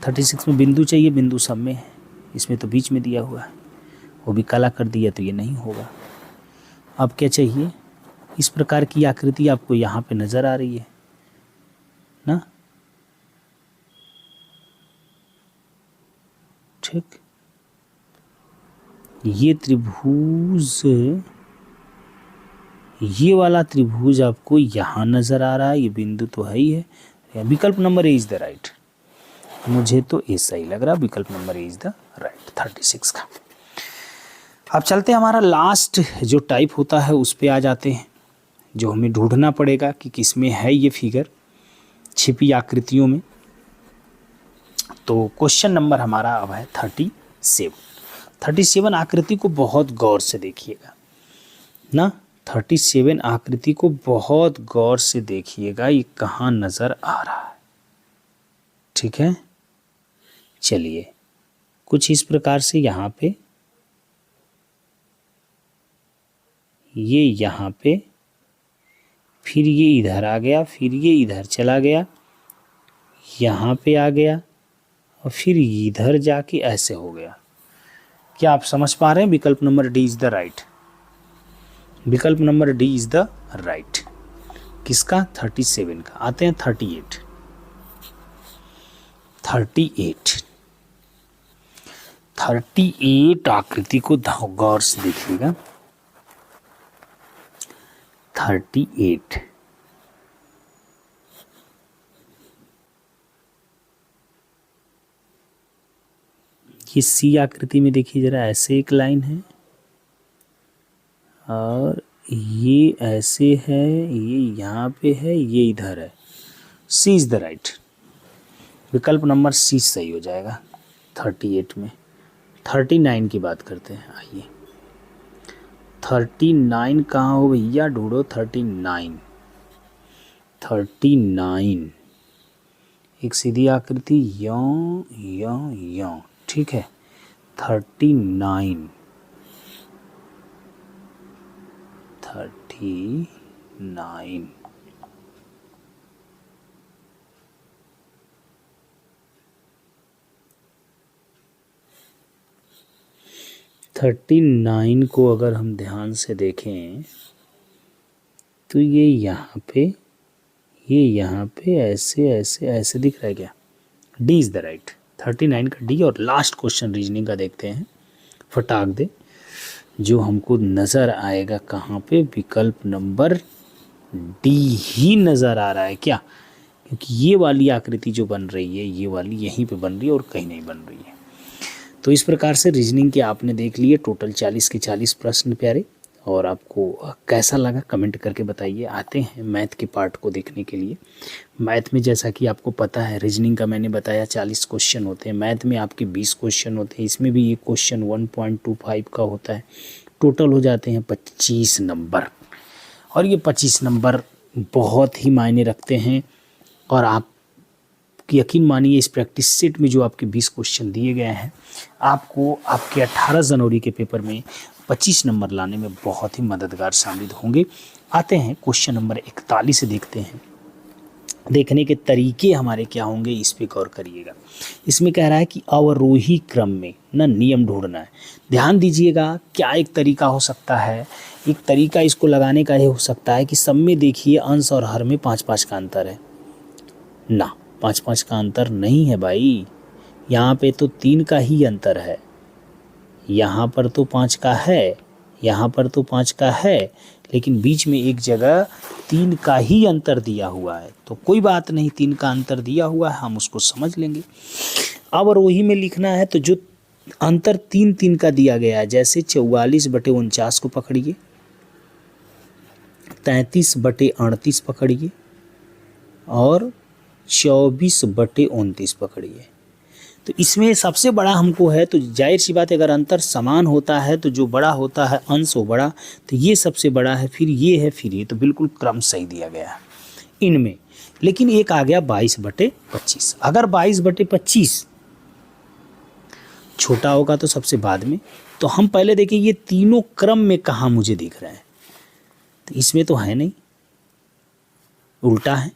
36 में बिंदु चाहिए, बिंदु सब में है, इसमें तो बीच में दिया हुआ है, वो भी काला कर दिया तो ये नहीं होगा। अब क्या चाहिए, इस प्रकार की आकृति आपको यहाँ पे नजर आ रही है ना, ठीक, ये त्रिभुज, ये वाला त्रिभुज आपको यहाँ नजर आ रहा है, ये बिंदु तो है ही है। विकल्प number A is the right, मुझे तो ऐसा ही लग रहा, विकल्प number A is the right 36 का। अब चलते हैं, हमारा लास्ट जो टाइप होता है उस पे आ जाते हैं, जो हमें ढूंढना पड़ेगा कि किसमें है ये फिगर छिपी आकृतियों में। तो क्वेश्चन नंबर हमारा अब है 37 आकृति को बहुत गौर से देखिएगा ना, 37 आकृति को बहुत गौर से देखिएगा, ये कहाँ नजर आ रहा है। ठीक है। चलिए कुछ इस प्रकार से यहाँ पे, ये यहाँ पे, फिर ये इधर आ गया, फिर ये इधर चला गया, यहाँ पे आ गया और फिर इधर जाके ऐसे हो गया। क्या आप समझ पा रहे हैं? विकल्प number D is the right. विकल्प number D is the right. किसका? 37 का। आते हैं 38। 38 आकृति को गौर से देखिएगा। 38 ये सी आकृति में देखिए जरा, ऐसे एक लाइन है और ये ऐसे है, ये यहाँ पे है, ये इधर है। सी इज द राइट। विकल्प नंबर सी सही हो जाएगा 38 में। 39 की बात करते हैं। आइए 39 कहाँ हो भैया? ढूंढो 39। 39 एक सीधी आकृति, यों यों यों, ठीक है। 39 39 को अगर हम ध्यान से देखें तो ये यहाँ पे, ये यहाँ पे ऐसे ऐसे ऐसे दिख रहा है क्या? D is the right. 39 का डी। और लास्ट क्वेश्चन रीजनिंग का देखते हैं, फटाक दे, जो हमको नज़र आएगा कहाँ पे? विकल्प नंबर डी ही नज़र आ रहा है क्या? क्योंकि ये वाली आकृति जो बन रही है, ये वाली यहीं पे बन रही है और कहीं नहीं बन रही है। तो इस प्रकार से रीजनिंग के आपने देख लिए टोटल 40 के 40 प्रश्न प्यारे। और आपको कैसा लगा कमेंट करके बताइए। आते हैं मैथ के पार्ट को देखने के लिए। मैथ में जैसा कि आपको पता है, रीजनिंग का मैंने बताया 40 क्वेश्चन होते हैं, मैथ में आपके 20 क्वेश्चन होते हैं, इसमें भी एक क्वेश्चन 1.25 का होता है। टोटल हो जाते हैं 25 नंबर। और ये 25 नंबर बहुत ही मायने रखते हैं। और आप यकीन मानिए, इस प्रैक्टिस सेट में जो आपके 20 क्वेश्चन दिए गए हैं, आपको आपके 18 जनवरी के पेपर में 25 नंबर लाने में बहुत ही मददगार साबित होंगे। आते हैं क्वेश्चन नंबर 41 से देखते हैं। देखने के तरीके हमारे क्या होंगे, इस पे गौर करिएगा। इसमें कह रहा है कि अवरोही क्रम में ना नियम ढूंढना है। ध्यान दीजिएगा, क्या एक तरीका हो सकता है? एक तरीका इसको लगाने का ये हो सकता है कि सब में देखिए अंश और हर में 5-5 का अंतर है ना। 5-5 का अंतर नहीं है भाई, यहाँ पे तो 3 का ही अंतर है। यहाँ पर तो 5 का है, यहाँ पर तो 5 का है, लेकिन बीच में एक जगह 3 का ही अंतर दिया हुआ है। तो कोई बात नहीं, 3 का अंतर दिया हुआ है, हम उसको समझ लेंगे। अब अवरोही में लिखना है तो जो अंतर 3-3 का दिया गया है, जैसे 44/49 को पकड़िए, 33/38 पकड़िए और 24/29 पकड़िए। तो इसमें सबसे बड़ा हमको है, तो जाहिर सी बात है अगर अंतर समान होता है तो जो बड़ा होता है अंश वो बड़ा, तो ये सबसे बड़ा है, फिर ये है, फिर ये। तो बिल्कुल क्रम सही दिया गया है इनमें। लेकिन एक आ गया 22/25। अगर 22/25 छोटा होगा तो सबसे बाद में, तो हम पहले देखें ये तीनों क्रम में कहाँ मुझे दिख रहे हैं। तो इसमें तो है नहीं, उल्टा है,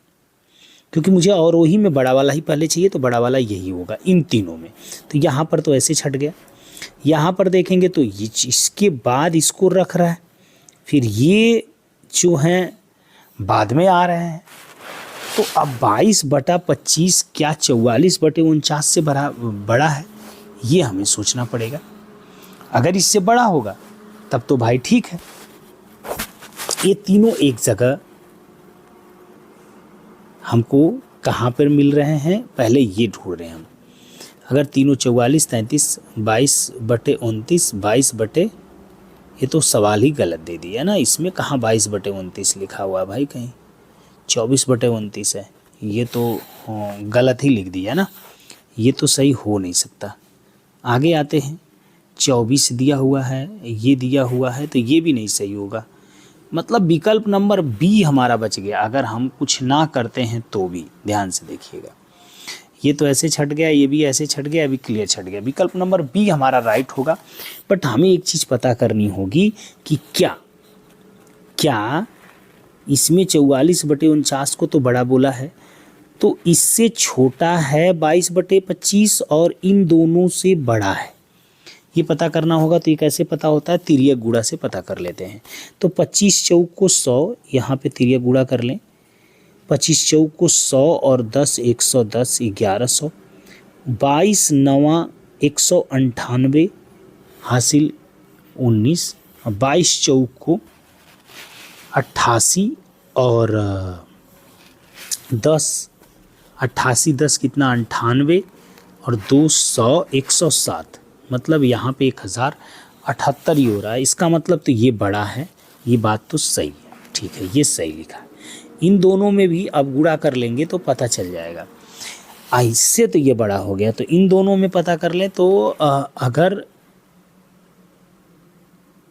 क्योंकि मुझे अवरोही में बड़ा वाला ही पहले चाहिए, तो बड़ा वाला यही होगा इन तीनों में। तो यहाँ पर तो ऐसे छट गया। यहाँ पर देखेंगे तो ये इसके बाद इसको रख रहा है, फिर ये जो हैं बाद में आ रहे हैं। तो अब 22/25 क्या 44/49 से बड़ा है? ये हमें सोचना पड़ेगा। अगर इससे बड़ा होगा तब तो भाई ठीक है। ये तीनों एक जगह हमको कहाँ पर मिल रहे हैं, पहले ये ढूंढ रहे हैं हम। अगर तीनों 44, 33, 22/29, 22 ये तो सवाल ही गलत दे दिया ना। इसमें कहाँ 22/29 लिखा हुआ है भाई, कहीं 24/29 है। ये तो गलत ही लिख दिया ना, ये तो सही हो नहीं सकता। आगे आते हैं, 24 दिया हुआ है, ये दिया हुआ है, तो ये भी नहीं सही होगा। मतलब विकल्प नंबर बी हमारा बच गया। अगर हम कुछ ना करते हैं तो भी ध्यान से देखिएगा, ये तो ऐसे छट गया, ये भी ऐसे छट गया, अभी क्लियर छट गया। विकल्प नंबर बी हमारा राइट होगा। बट हमें एक चीज़ पता करनी होगी कि क्या इसमें 44/49 को तो बड़ा बोला है, तो इससे छोटा है 22/25 और इन दोनों से बड़ा है, ये पता करना होगा। तो ये कैसे पता होता है, तिर्यक गुणा से पता कर लेते हैं। तो 25 चौक को 100, यहाँ पे तिर्यक गुणा कर लें। 25 चौक को 100 और 10 110 1100, 22 9 198 हासिल 19, 22 चौक को 88 और 10 88 10 कितना 98 और 200 107, मतलब यहाँ पे 1078 ही हो रहा है। इसका मतलब तो ये बड़ा है, ये बात तो सही है, ठीक है, ये सही लिखा है। इन दोनों में भी अब गुणा कर लेंगे तो पता चल जाएगा। इससे तो ये बड़ा हो गया, तो इन दोनों में पता कर ले। तो अगर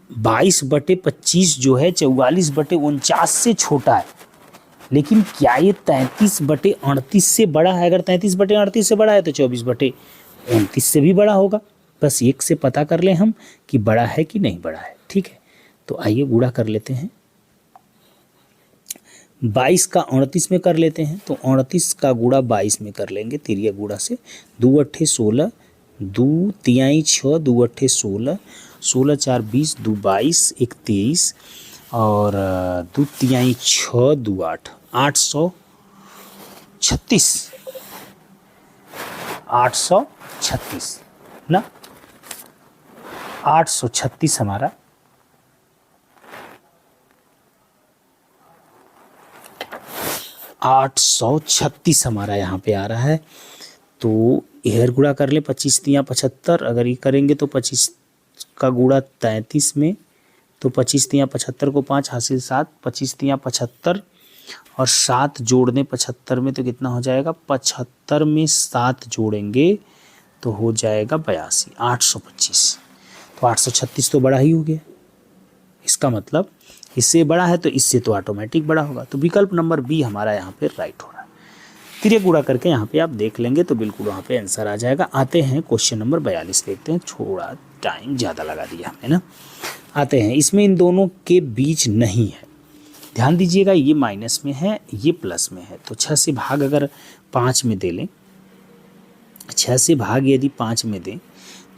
22/25 जो है 44/49 से छोटा है, लेकिन क्या ये 33/38 से बड़ा है? अगर 33/38 से बड़ा है तो 24/29 से भी बड़ा होगा। बस एक से पता कर लें हम कि बड़ा है कि नहीं बड़ा है, ठीक है। तो आइए गुणा कर लेते हैं। 22 का 38 में कर लेते हैं, तो 38 का गुणा 22 में कर लेंगे तिर्यक गुणा से। 2 अट्ठे 16, 2 तिहाई 6, 2 अट्ठे 16, 16 4 20, 2 22, 1 23 और 2 तिहाई 6, 2 8, 836 ना, 836 हमारा 836 हमारा यहाँ पे आ रहा है। तो इधर गुणा कर ले, 25 तिया 75, अगर ये करेंगे तो 25 का गुणा 33 में, तो 25 तिया 75 को 5 हासिल 7, 25 तिया 75 और 7 जोड़ दें 75 में तो कितना हो जाएगा, 75 में 7 जोड़ेंगे तो हो जाएगा 82, 825। तो 836 तो बड़ा ही हो गया, इसका मतलब इससे बड़ा है तो इससे तो ऑटोमेटिक बड़ा होगा। तो विकल्प नंबर बी हमारा यहाँ पे राइट हो रहा है। तिर्यक गुणा करके यहाँ पे आप देख लेंगे तो बिल्कुल वहाँ पे आंसर आ जाएगा। आते हैं क्वेश्चन नंबर 42 देखते हैं, थोड़ा टाइम ज़्यादा लगा दिया हमने ना। आते हैं, इसमें इन दोनों के बीच नहीं है, ध्यान दीजिएगा, ये माइनस में है, ये प्लस में है। तो 6 से भाग अगर 5 में दे लें, 6 से भाग यदि 5 में दें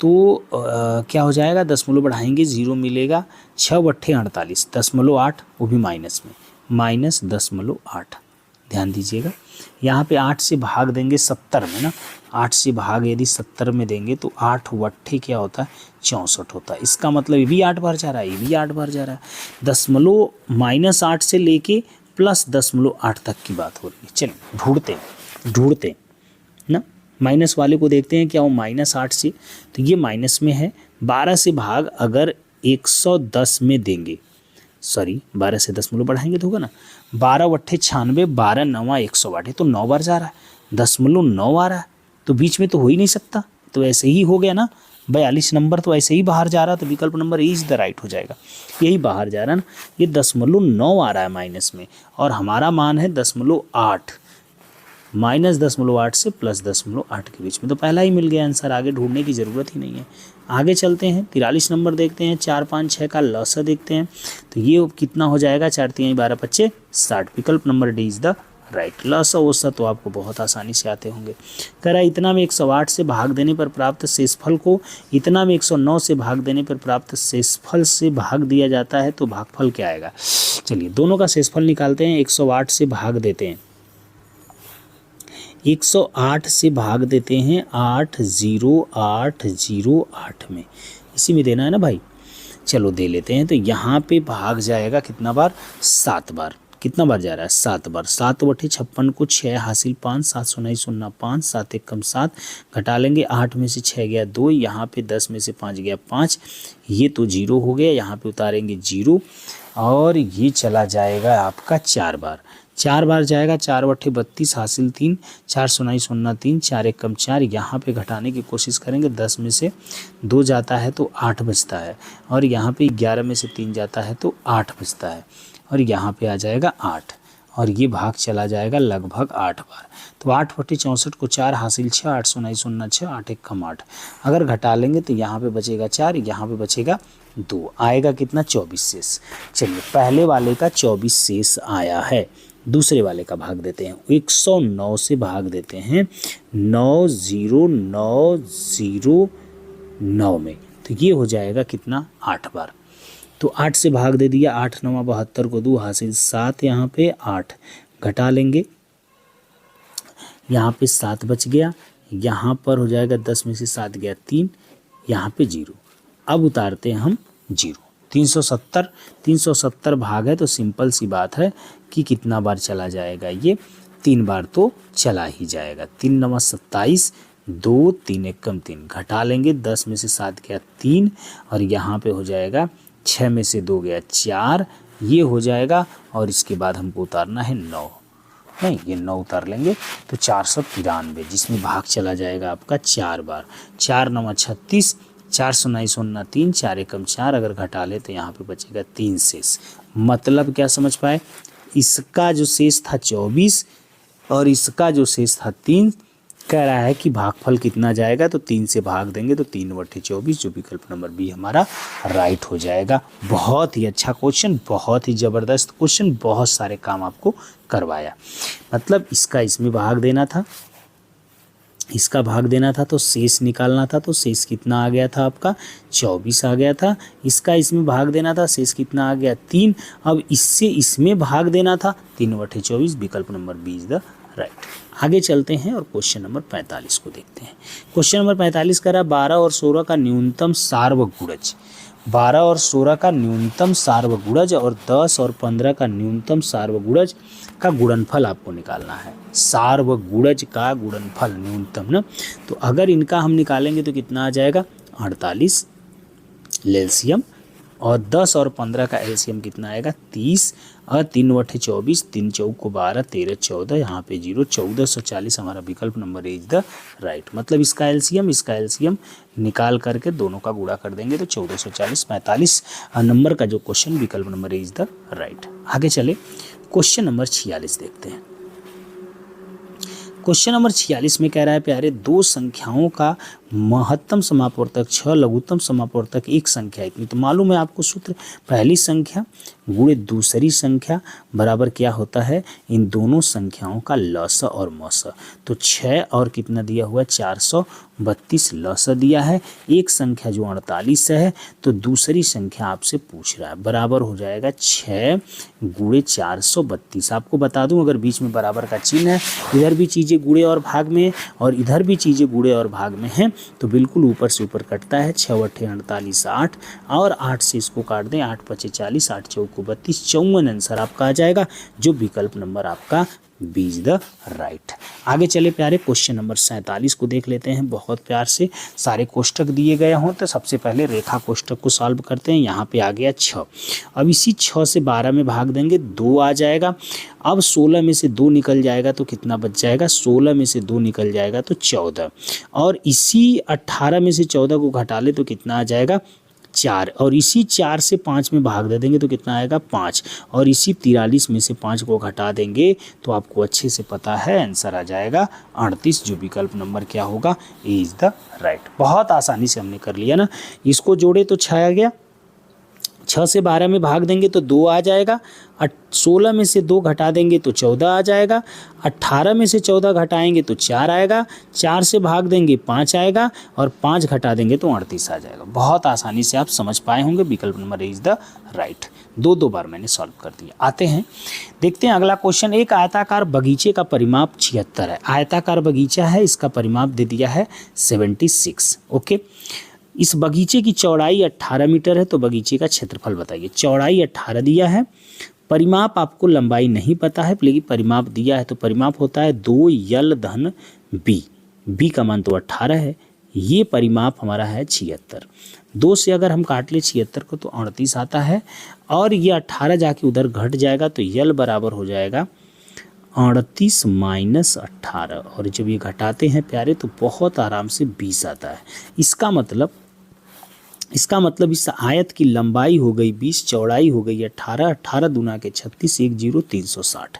तो क्या हो जाएगा, दशमलव बढ़ाएंगे 0 मिलेगा, 6 अट्ठे 48, 0.8 वो भी माइनस में, -0.8। ध्यान दीजिएगा, यहाँ पे 8 से भाग देंगे 70 में ना, 8 से भाग यदि 70 में देंगे तो 8 वट्ठे क्या होता है, 64 होता है। इसका मतलब ये भी 8 बार जा रहा है, ये भी 8 बार जा रहा है। दशमलव -8 से लेके +0.8 तक की बात हो रही है। चलिए ढूंढते ना, माइनस वाले को देखते हैं क्या वो -8 से, तो ये माइनस में है। 12 से भाग अगर 110 में देंगे, सॉरी 12 से दशमलव बढ़ाएंगे तो होगा ना, 12 अट्ठे 96, 12 9 108 है, तो 9 बार जा रहा है, 0.9 आ रहा है, तो बीच में तो हो ही नहीं सकता, तो ऐसे ही हो गया ना। 42 नंबर तो ऐसे ही बाहर जा रहा, तो विकल्प number A is the right हो जाएगा। यही बाहर जा रहा है ना, ये 0.9 आ रहा है माइनस में, और हमारा मान है 0.8, -0.8 से +0.8 के बीच में, तो पहला ही मिल गया आंसर, आगे ढूंढने की ज़रूरत ही नहीं है। आगे चलते हैं, 43 नंबर देखते हैं, 4 5 6 का लसा देखते हैं, तो ये कितना हो जाएगा, 4 3 12 25 60, विकल्प number D is the right. लसा ओसा तो आपको बहुत आसानी से आते होंगे। कह रहा है इतना में 108 से भाग देने पर प्राप्त शेषफल को इतना में 109 से भाग देने पर प्राप्त शेषफल से भाग दिया जाता है, तो भागफल क्या आएगा। चलिए दोनों का शेषफल निकालते हैं। 108 से भाग देते हैं, 108 से भाग देते हैं 80808 में, इसी में देना है ना भाई, चलो दे लेते हैं। तो यहाँ पे भाग जाएगा कितना बार, 7 बार। कितना बार जा रहा है, 7 बार। 7 बटे 56 को 6 हासिल 5, 7 सुनाई 0 5, 7 1 कम 7, घटा लेंगे, 8 में से 6 गया 2, यहाँ पे 10 में से 5 गया 5, ये तो 0 हो गया, यहाँ पे उतारेंगे 0 और ये चला जाएगा आपका 4 बार। 4 बार जाएगा, 4 बटे 32 हासिल 3, 4 सुनाई 0 3, 4 1 कम 4, यहाँ पे घटाने की कोशिश करेंगे, 10 में से 2 जाता है तो 8 बचता है, और यहाँ पे 11 में से 3 जाता है तो 8 बचता है, और यहाँ पे आ जाएगा 8, और ये भाग चला जाएगा लगभग 8 बार। तो 8/64 को 4 हासिल 6, 8 सुनाई 0 6, 8 1 कम 8। अगर घटा लेंगे तो यहाँ पे बचेगा 4, यहाँ पे बचेगा 2, आएगा कितना 24 शेष। चलिए पहले वाले का 24 शेष आया है, दूसरे वाले का भाग देते हैं। 109 से भाग देते हैं 90909 में, तो ये हो जाएगा कितना 8 बार। तो 8 से भाग दे दिया, 8 9 72 को 2 हासिल 7, यहाँ पे 8 घटा लेंगे, यहाँ पे 7 बच गया, यहाँ पर हो जाएगा 10 में से 7 गया 3, यहाँ पे 0। अब उतारते हैं हम 0। 370 भाग है तो सिंपल सी बात है कि कितना बार चला जाएगा, ये 3 बार तो चला ही जाएगा। 3 9 27, 2 3 1 कम 3 घटा लेंगे, 10 में से 7 गया 3, और यहाँ पे हो जाएगा 6 में से 2 गया 4, ये हो जाएगा। और इसके बाद हमको उतारना है 9, नहीं ये 9 उतार लेंगे तो 493, जिसमें भाग चला जाएगा आपका 4 बार। 4 9 36, 4 सुनाई 0 3, 4 1 कम 4, अगर घटा ले तो यहाँ पे बचेगा 3 शेष। मतलब क्या समझ पाए, इसका जो शेष था 24 और इसका जो शेष था 3, कह रहा है कि भागफल कितना जाएगा, तो 3 से भाग देंगे तो 3/24, जो विकल्प नंबर बी हमारा राइट हो जाएगा। बहुत ही अच्छा क्वेश्चन, बहुत ही ज़बरदस्त क्वेश्चन, बहुत सारे काम आपको करवाया। मतलब इसका इसमें भाग देना था, इसका भाग देना था, तो शेष निकालना था, तो शेष कितना आ गया था आपका 24 आ गया था। इसका इसमें भाग देना था, शेष कितना आ गया 3। अब इससे इसमें भाग देना था 3/24, विकल्प number B is the right. आगे चलते हैं और क्वेश्चन नंबर 45 को देखते हैं। क्वेश्चन नंबर 45 कह रहा है 12 और 16 का न्यूनतम सार्वगुणज, 12 और 16 का न्यूनतम सार्वगुणज और 10 और 15 का न्यूनतम सार्वगुणज का गुणनफल आपको निकालना है। सार्वगुणज का गुणनफल न्यूनतम ना, तो अगर इनका हम निकालेंगे तो कितना आ जाएगा 48 एलसीएम, और 10 और 15 का एलसीएम कितना आएगा 30, और 3/24, 3 चौक को 12, 13 14, यहाँ पे 0, 1440 हमारा विकल्प नंबर इज द राइट। मतलब इसका एलसीएम निकाल करके दोनों का गुणा कर देंगे तो 1440 45 नंबर का जो क्वेश्चन विकल्प नंबर इज द राइट। आगे चले क्वेश्चन नंबर 46 देखते हैं। क्वेश्चन नंबर 46 में कह रहा है प्यारे, दो संख्याओं का महत्तम समापवर्तक 6, लघुत्तम समापवर्तक 1 संख्या इतनी। तो मालूम है आपको सूत्र, पहली संख्या गुणे दूसरी संख्या बराबर क्या होता है, इन दोनों संख्याओं का लस और मस। तो 6 और कितना दिया हुआ है 432 लस दिया है, एक संख्या जो 48 है, तो दूसरी संख्या आपसे पूछ रहा है, बराबर हो जाएगा 6 गुणे 432। आपको बता दूं अगर बीच में बराबर का चिन्ह है, इधर भी चीज़ें गुणे और भाग में और इधर भी चीज़ें गुणे और भाग में हैं, तो बिल्कुल ऊपर से ऊपर कटता है। 6 8 48 8, और 8 से इसको काट दें, 8 5 40, 8 चौक को 32, 54 आंसर आपका आ जाएगा, जो विकल्प नंबर आपका बी इज द राइट। आगे चले प्यारे, क्वेश्चन नंबर 47 को देख लेते हैं। बहुत प्यार से सारे कोष्टक दिए गए हों तो सबसे पहले रेखा कोष्टक को सॉल्व करते हैं। यहाँ पे आ गया 6, अब इसी 6 से 12 में भाग देंगे 2 आ जाएगा। अब 16 में से 2 निकल जाएगा तो कितना बच जाएगा, 16 में से 2 निकल जाएगा तो 14, और इसी 18 में से 14 को घटा ले तो कितना आ जाएगा 4, और इसी 4 से 5 में भाग दे देंगे तो कितना आएगा 5, और इसी 43 में से 5 को घटा देंगे तो आपको अच्छे से पता है आंसर आ जाएगा 38, जो विकल्प नंबर क्या होगा ए इज द राइट। बहुत आसानी से हमने कर लिया ना, इसको जोड़े तो 6 आ गया, 6 से 12 में भाग देंगे तो 2 आ जाएगा, 16 में से 2 घटा देंगे तो 14 आ जाएगा, 18 में से 14 घटाएंगे तो 4 आएगा, 4 से भाग देंगे 5 आएगा, और 5 घटा देंगे तो 38 आ जाएगा। बहुत आसानी से आप समझ पाए होंगे, विकल्प नंबर इज द राइट। 2 बार मैंने सॉल्व कर दिया। आते हैं देखते हैं अगला क्वेश्चन। एक आयताकार बगीचे का परिमाप 76 है। आयताकार बगीचा है, इसका परिमाप दे दिया है 76। ओके, इस बगीचे की चौड़ाई 18 मीटर है, तो बगीचे का क्षेत्रफल बताइए। चौड़ाई 18 दिया है, परिमाप आपको लंबाई नहीं पता है, लेकिन परिमाप दिया है, तो परिमाप होता है 2l धन b। b का मान तो 18 है, ये परिमाप हमारा है 76। 2 से अगर हम काट ले 76 को तो 38 आता है, और ये 18 जाके उधर घट जाएगा तो l बराबर हो जाएगा 38 माइनस 18, और जब ये घटाते हैं प्यारे तो बहुत आराम से 20 आता है। इसका मतलब इसका मतलब इस आयत की लंबाई हो गई 20, चौड़ाई हो गई 18, 18 दूना के 36, 10 360।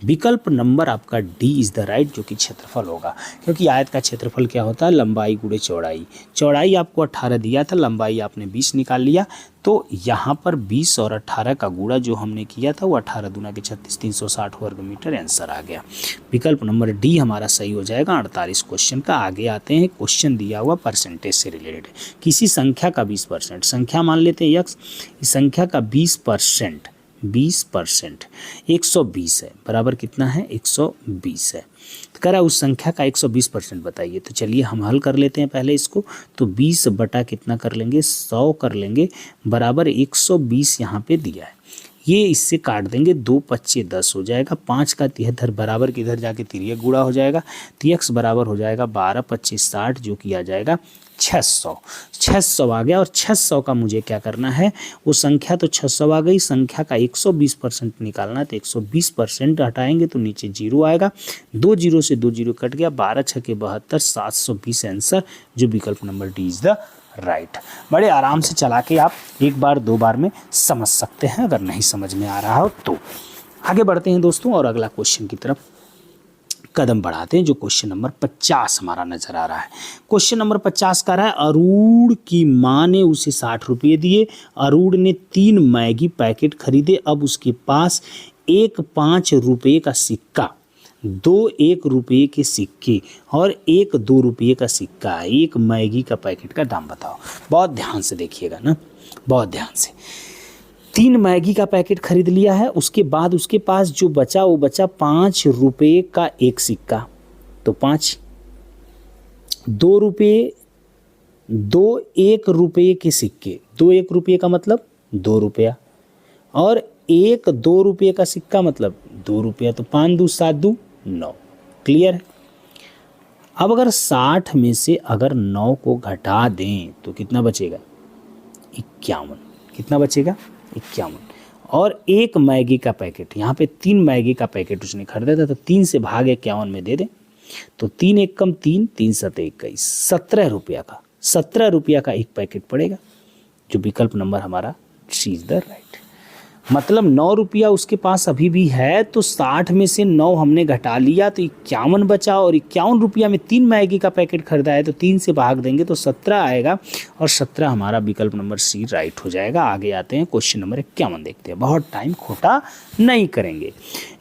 विकल्प नंबर आपका डी इज द राइट, जो कि क्षेत्रफल होगा, क्योंकि आयत का क्षेत्रफल क्या होता है, लंबाई गुणे चौड़ाई। चौड़ाई आपको 18 दिया था, लंबाई आपने 20 निकाल लिया, तो यहाँ पर 20 और 18 का गुणा जो हमने किया था वो 18 दूना के 36, 360 वर्ग मीटर आंसर आ गया। विकल्प नंबर डी हमारा सही हो जाएगा 48 क्वेश्चन का। आगे आते हैं, क्वेश्चन दिया हुआ परसेंटेज से रिलेटेड। किसी संख्या का 20%, संख्या मान लेते हैं यक्स, इस संख्या का 20% 120 है, बराबर कितना है, 120 है। तो कह रहा है उस संख्या का 120% बताइए। तो चलिए हम हल कर लेते हैं पहले इसको। तो 20 बटा कितना कर लेंगे, 100 कर लेंगे, बराबर 120 यहाँ पे दिया है। ये इससे काट देंगे, 2 पच्चे 10 हो जाएगा, 5 का 73 बराबर की इधर जाके तिरिया गुणा हो जाएगा, तो x बराबर हो जाएगा 12 25 60, जो कि आ जाएगा 600 आ गया। और 600 का मुझे क्या करना है, वो संख्या तो 600 आ गई, संख्या का 120% निकालना है, तो 120% हटाएंगे तो नीचे 0 आएगा, 2 जीरो से 2 जीरो कट गया, 12 छके 72, 720 आंसर, जो विकल्प number D is the right. बड़े आराम से चला के आप एक बार दो बार में समझ सकते हैं, अगर नहीं समझ में आ रहा हो तो। आगे बढ़ते हैं दोस्तों और अगला क्वेश्चन की तरफ कदम बढ़ाते हैं, जो क्वेश्चन नंबर 50 हमारा नजर आ रहा है। क्वेश्चन नंबर 50 का रहा है, अरूण की माँ ने उसे 60 रुपये दिए, अरूण ने 3 मैगी पैकेट खरीदे, अब उसके पास एक 5 रुपये का सिक्का, 2 1 रुपये के सिक्के और एक 2 रुपये का सिक्का है। एक मैगी का पैकेट का दाम बताओ। बहुत ध्यान से देखिएगा ना, बहुत ध्यान से। 3 मैगी का पैकेट खरीद लिया है, उसके बाद उसके पास जो बचा वो बचा 5 रुपये का एक सिक्का, तो 5, 2 रुपये, 2 1 रुपये के सिक्के, 2 1 रुपये का मतलब 2 रुपया, और एक 2 रुपये का सिक्का मतलब 2 रुपया, तो 5 दूँ 7 दूँ 9। क्लियर है। अब अगर 60 में से अगर 9 को घटा दें तो कितना बचेगा, 51। कितना बचेगा, 51। और एक मैगी का पैकेट, यहाँ पे 3 मैगी का पैकेट उसने खरीदा था, तो 3 से भाग 51 में दे दें, तो 3 1 कम 3, 3 7 21, 17 रुपया का, 17 रुपया का एक पैकेट पड़ेगा, जो विकल्प नंबर हमारा सी इज द राइट। मतलब 9 रुपया उसके पास अभी भी है, तो 60 में से 9 हमने घटा लिया तो 51 बचा, और 51 रुपया में 3 मैगी का पैकेट खरीदा है, तो 3 से भाग देंगे तो 17 आएगा, और 17 हमारा विकल्प नंबर सी राइट हो जाएगा। आगे आते हैं, क्वेश्चन नंबर 51 देखते हैं, बहुत टाइम खोटा नहीं करेंगे।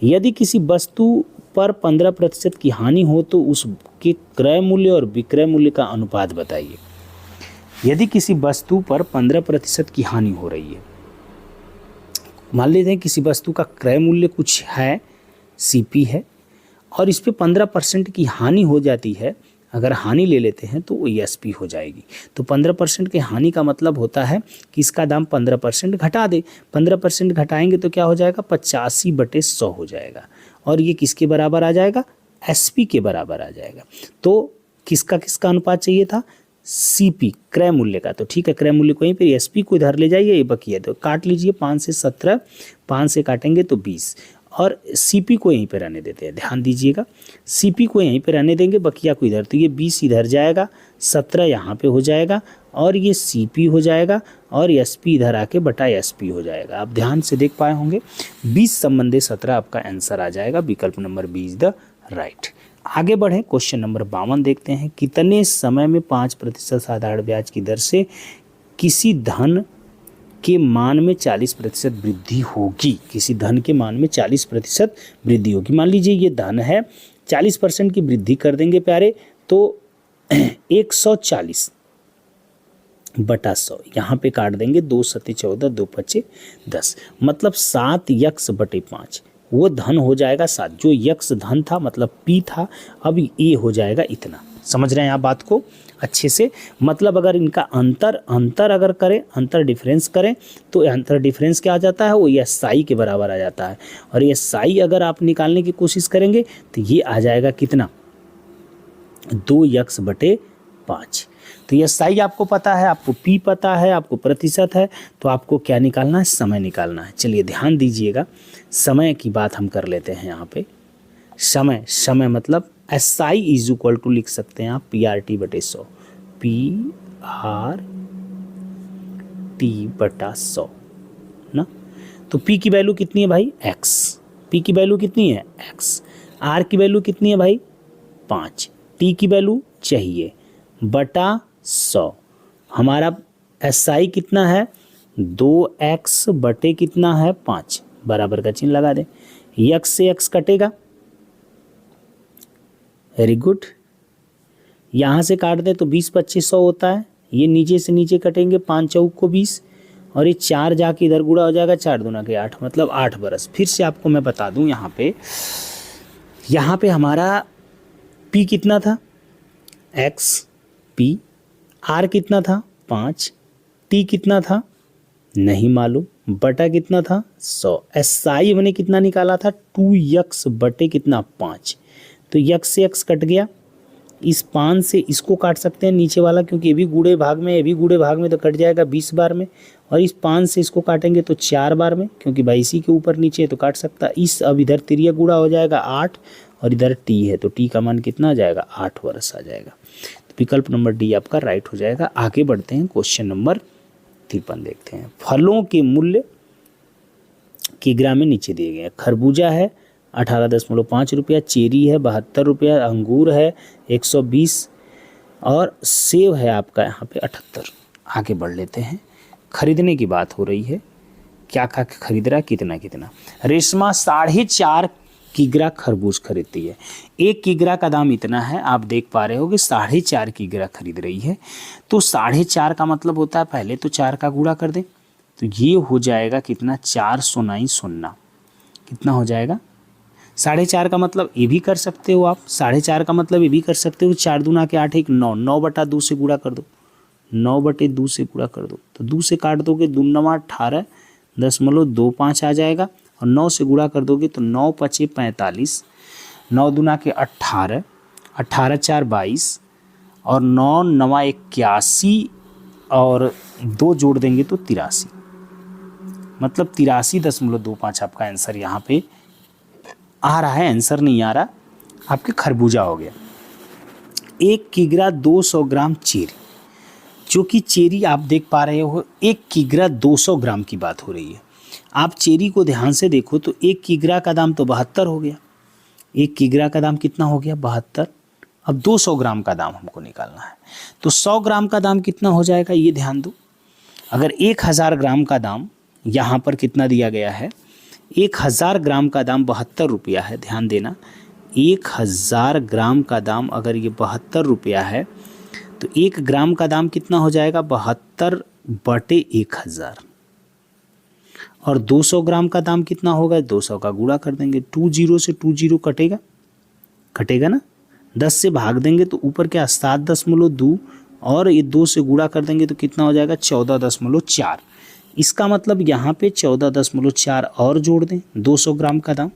यदि किसी वस्तु पर 15% की हानि हो तो उसके क्रय मूल्य और विक्रय मूल्य का अनुपात बताइए। यदि किसी वस्तु पर 15% की हानि हो रही है, मान लेते हैं किसी वस्तु का क्रय मूल्य कुछ है, सीपी है, और इस पे 15% की हानि हो जाती है, अगर हानि ले लेते हैं तो वो एसपी हो जाएगी। तो 15% के हानि का मतलब होता है कि इसका दाम 15% घटा दे, 15% घटाएंगे तो क्या हो जाएगा, 85/100 हो जाएगा, और ये किसके बराबर आ जाएगा, एसपी के बराबर आ जाएगा। तो किसका किसका अनुपात चाहिए था, सीपी क्रय मूल्य का, तो ठीक है, क्रय मूल्य को यहीं पर, एसपी को इधर ले जाइए, ये बकिया तो काट लीजिए, 5 से 17, 5 से काटेंगे तो 20, और सीपी को यहीं पे रहने देते हैं, ध्यान दीजिएगा, सीपी को यहीं पे रहने देंगे, बकिया को इधर, तो ये 20 इधर जाएगा, 17 यहाँ पे हो जाएगा, और ये सीपी हो जाएगा, और एसपी इधर आके बटा एसपी हो जाएगा। आप ध्यान से देख पाए होंगे, 20 संबंधी 17 आपका आंसर आ जाएगा, विकल्प number B is the right. आगे बढ़े, क्वेश्चन नंबर 52 देखते हैं। कितने समय में 5% साधारण ब्याज की दर से किसी धन के मान में 40% वृद्धि होगी। किसी धन के मान में 40% वृद्धि होगी। मान लीजिए ये धन है, 40% की वृद्धि कर देंगे प्यारे, तो 140 बटा 100, यहाँ पे काट देंगे, 2 सते 14, 2 पचे 10, मतलब 7 यक्स बटे 5, वो धन हो जाएगा 7। जो यक्स धन था मतलब पी था, अब ये हो जाएगा इतना। समझ रहे हैं आप बात को अच्छे से। मतलब अगर इनका अंतर अगर करें, अंतर डिफरेंस करें, तो अंतर डिफरेंस क्या आ जाता है, वो एस आई के बराबर आ जाता है। और ये साई अगर आप निकालने की कोशिश करेंगे तो ये आ जाएगा कितना, 2 यक्स बटे 5। तो ये साई आपको पता है, आपको पी पता है, आपको प्रतिशत है, तो आपको क्या निकालना है, समय निकालना है। चलिए ध्यान दीजिएगा, समय की बात हम कर लेते हैं यहाँ पे। समय मतलब S I is equal to लिख सकते हैं आप PRT/100, PRT T/100 ना। तो P की वैल्यू कितनी है भाई x, P की वैल्यू कितनी है x, R की वैल्यू कितनी है भाई 5, T की वैल्यू चाहिए बटा 100। हमारा SI कितना है 2x बटे कितना है 5, बराबर का चिन्ह लगा दें। x से x कटेगा, वेरी गुड, यहाँ से काट दें तो 20-25 होता है, ये नीचे से नीचे कटेंगे 5 चौक को 20 और ये 4 जाके इधर गुणा हो जाएगा 4 दूना के 8, मतलब 8 बरस। फिर से आपको मैं बता दूं यहाँ पे हमारा P कितना था x, P, R कितना था 5, T कितना था नहीं मालूम, बटा कितना था 100। SI हमने कितना निकाला था 2x बटे कितना 5, तो x से x कट गया, इस 5 से इसको काट सकते हैं नीचे वाला, क्योंकि ये भी गुणे भाग में, ये भी गुणे भाग में, तो कट जाएगा 20 बार में, और इस 5 से इसको काटेंगे तो 4 बार में, क्योंकि भाई इसी के ऊपर नीचे है तो काट सकता। इस अब इधर तिरिया गुणा हो जाएगा 8 और इधर t है तो t का मान कितना आ जाएगा 8 वर्ष आ जाएगा। तो विकल्प नंबर डी आपका राइट हो जाएगा। आगे बढ़ते हैं, क्वेश्चन नंबर 53 देखते हैं। फलों के मूल्य किग्रा में नीचे दिए गए हैं। खरबूजा है 18.5 रुपया, चेरी है 72 रुपया, अंगूर है 120 और सेब है आपका यहाँ पे 78। आगे बढ़ लेते हैं, खरीदने की बात हो रही है, क्या क्या खरीद रहा है, कितना कितना। रेशमा 4.5 किग्रा खरबूज खरीदती है, 1 किग्रा का दाम इतना है, आप देख पा रहे हो कि 4.5 किग्रा खरीद रही है। तो 4.5 का मतलब होता है, पहले तो 4 का गुणा कर दें तो ये हो जाएगा कितना 409, कितना हो जाएगा 4.5 का मतलब ये भी कर सकते हो आप, 4.5 का मतलब ये भी कर सकते हो 4 दूना के 8 1 9, 9 बटा 2 से गुणा कर दो, 9 बटे 2 से गुणा कर दो तो 2 से काट दोगे 2 9 18.25 आ जाएगा, और 9 से गुणा कर दोगे तो 9 5 45, 9 दूना के 18, 18 4 22 और 9 9 81 और 2 जोड़ देंगे तो 83, मतलब 83.25 आपका आंसर यहाँ पे आ रहा है। आंसर नहीं आ रहा, आपके खरबूजा हो गया। 1 किग्रा 200 ग्राम चेरी, जो कि चेरी आप देख पा रहे हो 1 किग्रा 200 ग्राम की बात हो रही है। आप चेरी को ध्यान से देखो तो 1 किग्रा का दाम तो 72 हो गया, 1 किग्रा का दाम कितना हो गया 72। अब 200 ग्राम का दाम हमको निकालना है, तो 100 ग्राम का दाम कितना हो जाएगा ये ध्यान दो। अगर 1000 ग्राम का दाम यहाँ पर कितना दिया गया है, 1000 ग्राम का दाम 72 रुपया है, ध्यान देना 1000 ग्राम का दाम अगर ये 72 रुपया है तो 1 ग्राम का दाम कितना हो जाएगा 72 बटे 1000, और 200 ग्राम का दाम कितना होगा 200 का गुणा कर देंगे, 20 से 20 कटेगा, कटेगा ना, 10 से भाग देंगे तो ऊपर क्या 7.2 और ये 2 से गुणा कर देंगे तो कितना हो जाएगा 14.4। इसका मतलब यहाँ पे 14.4 और जोड़ दें, 200 ग्राम का दाम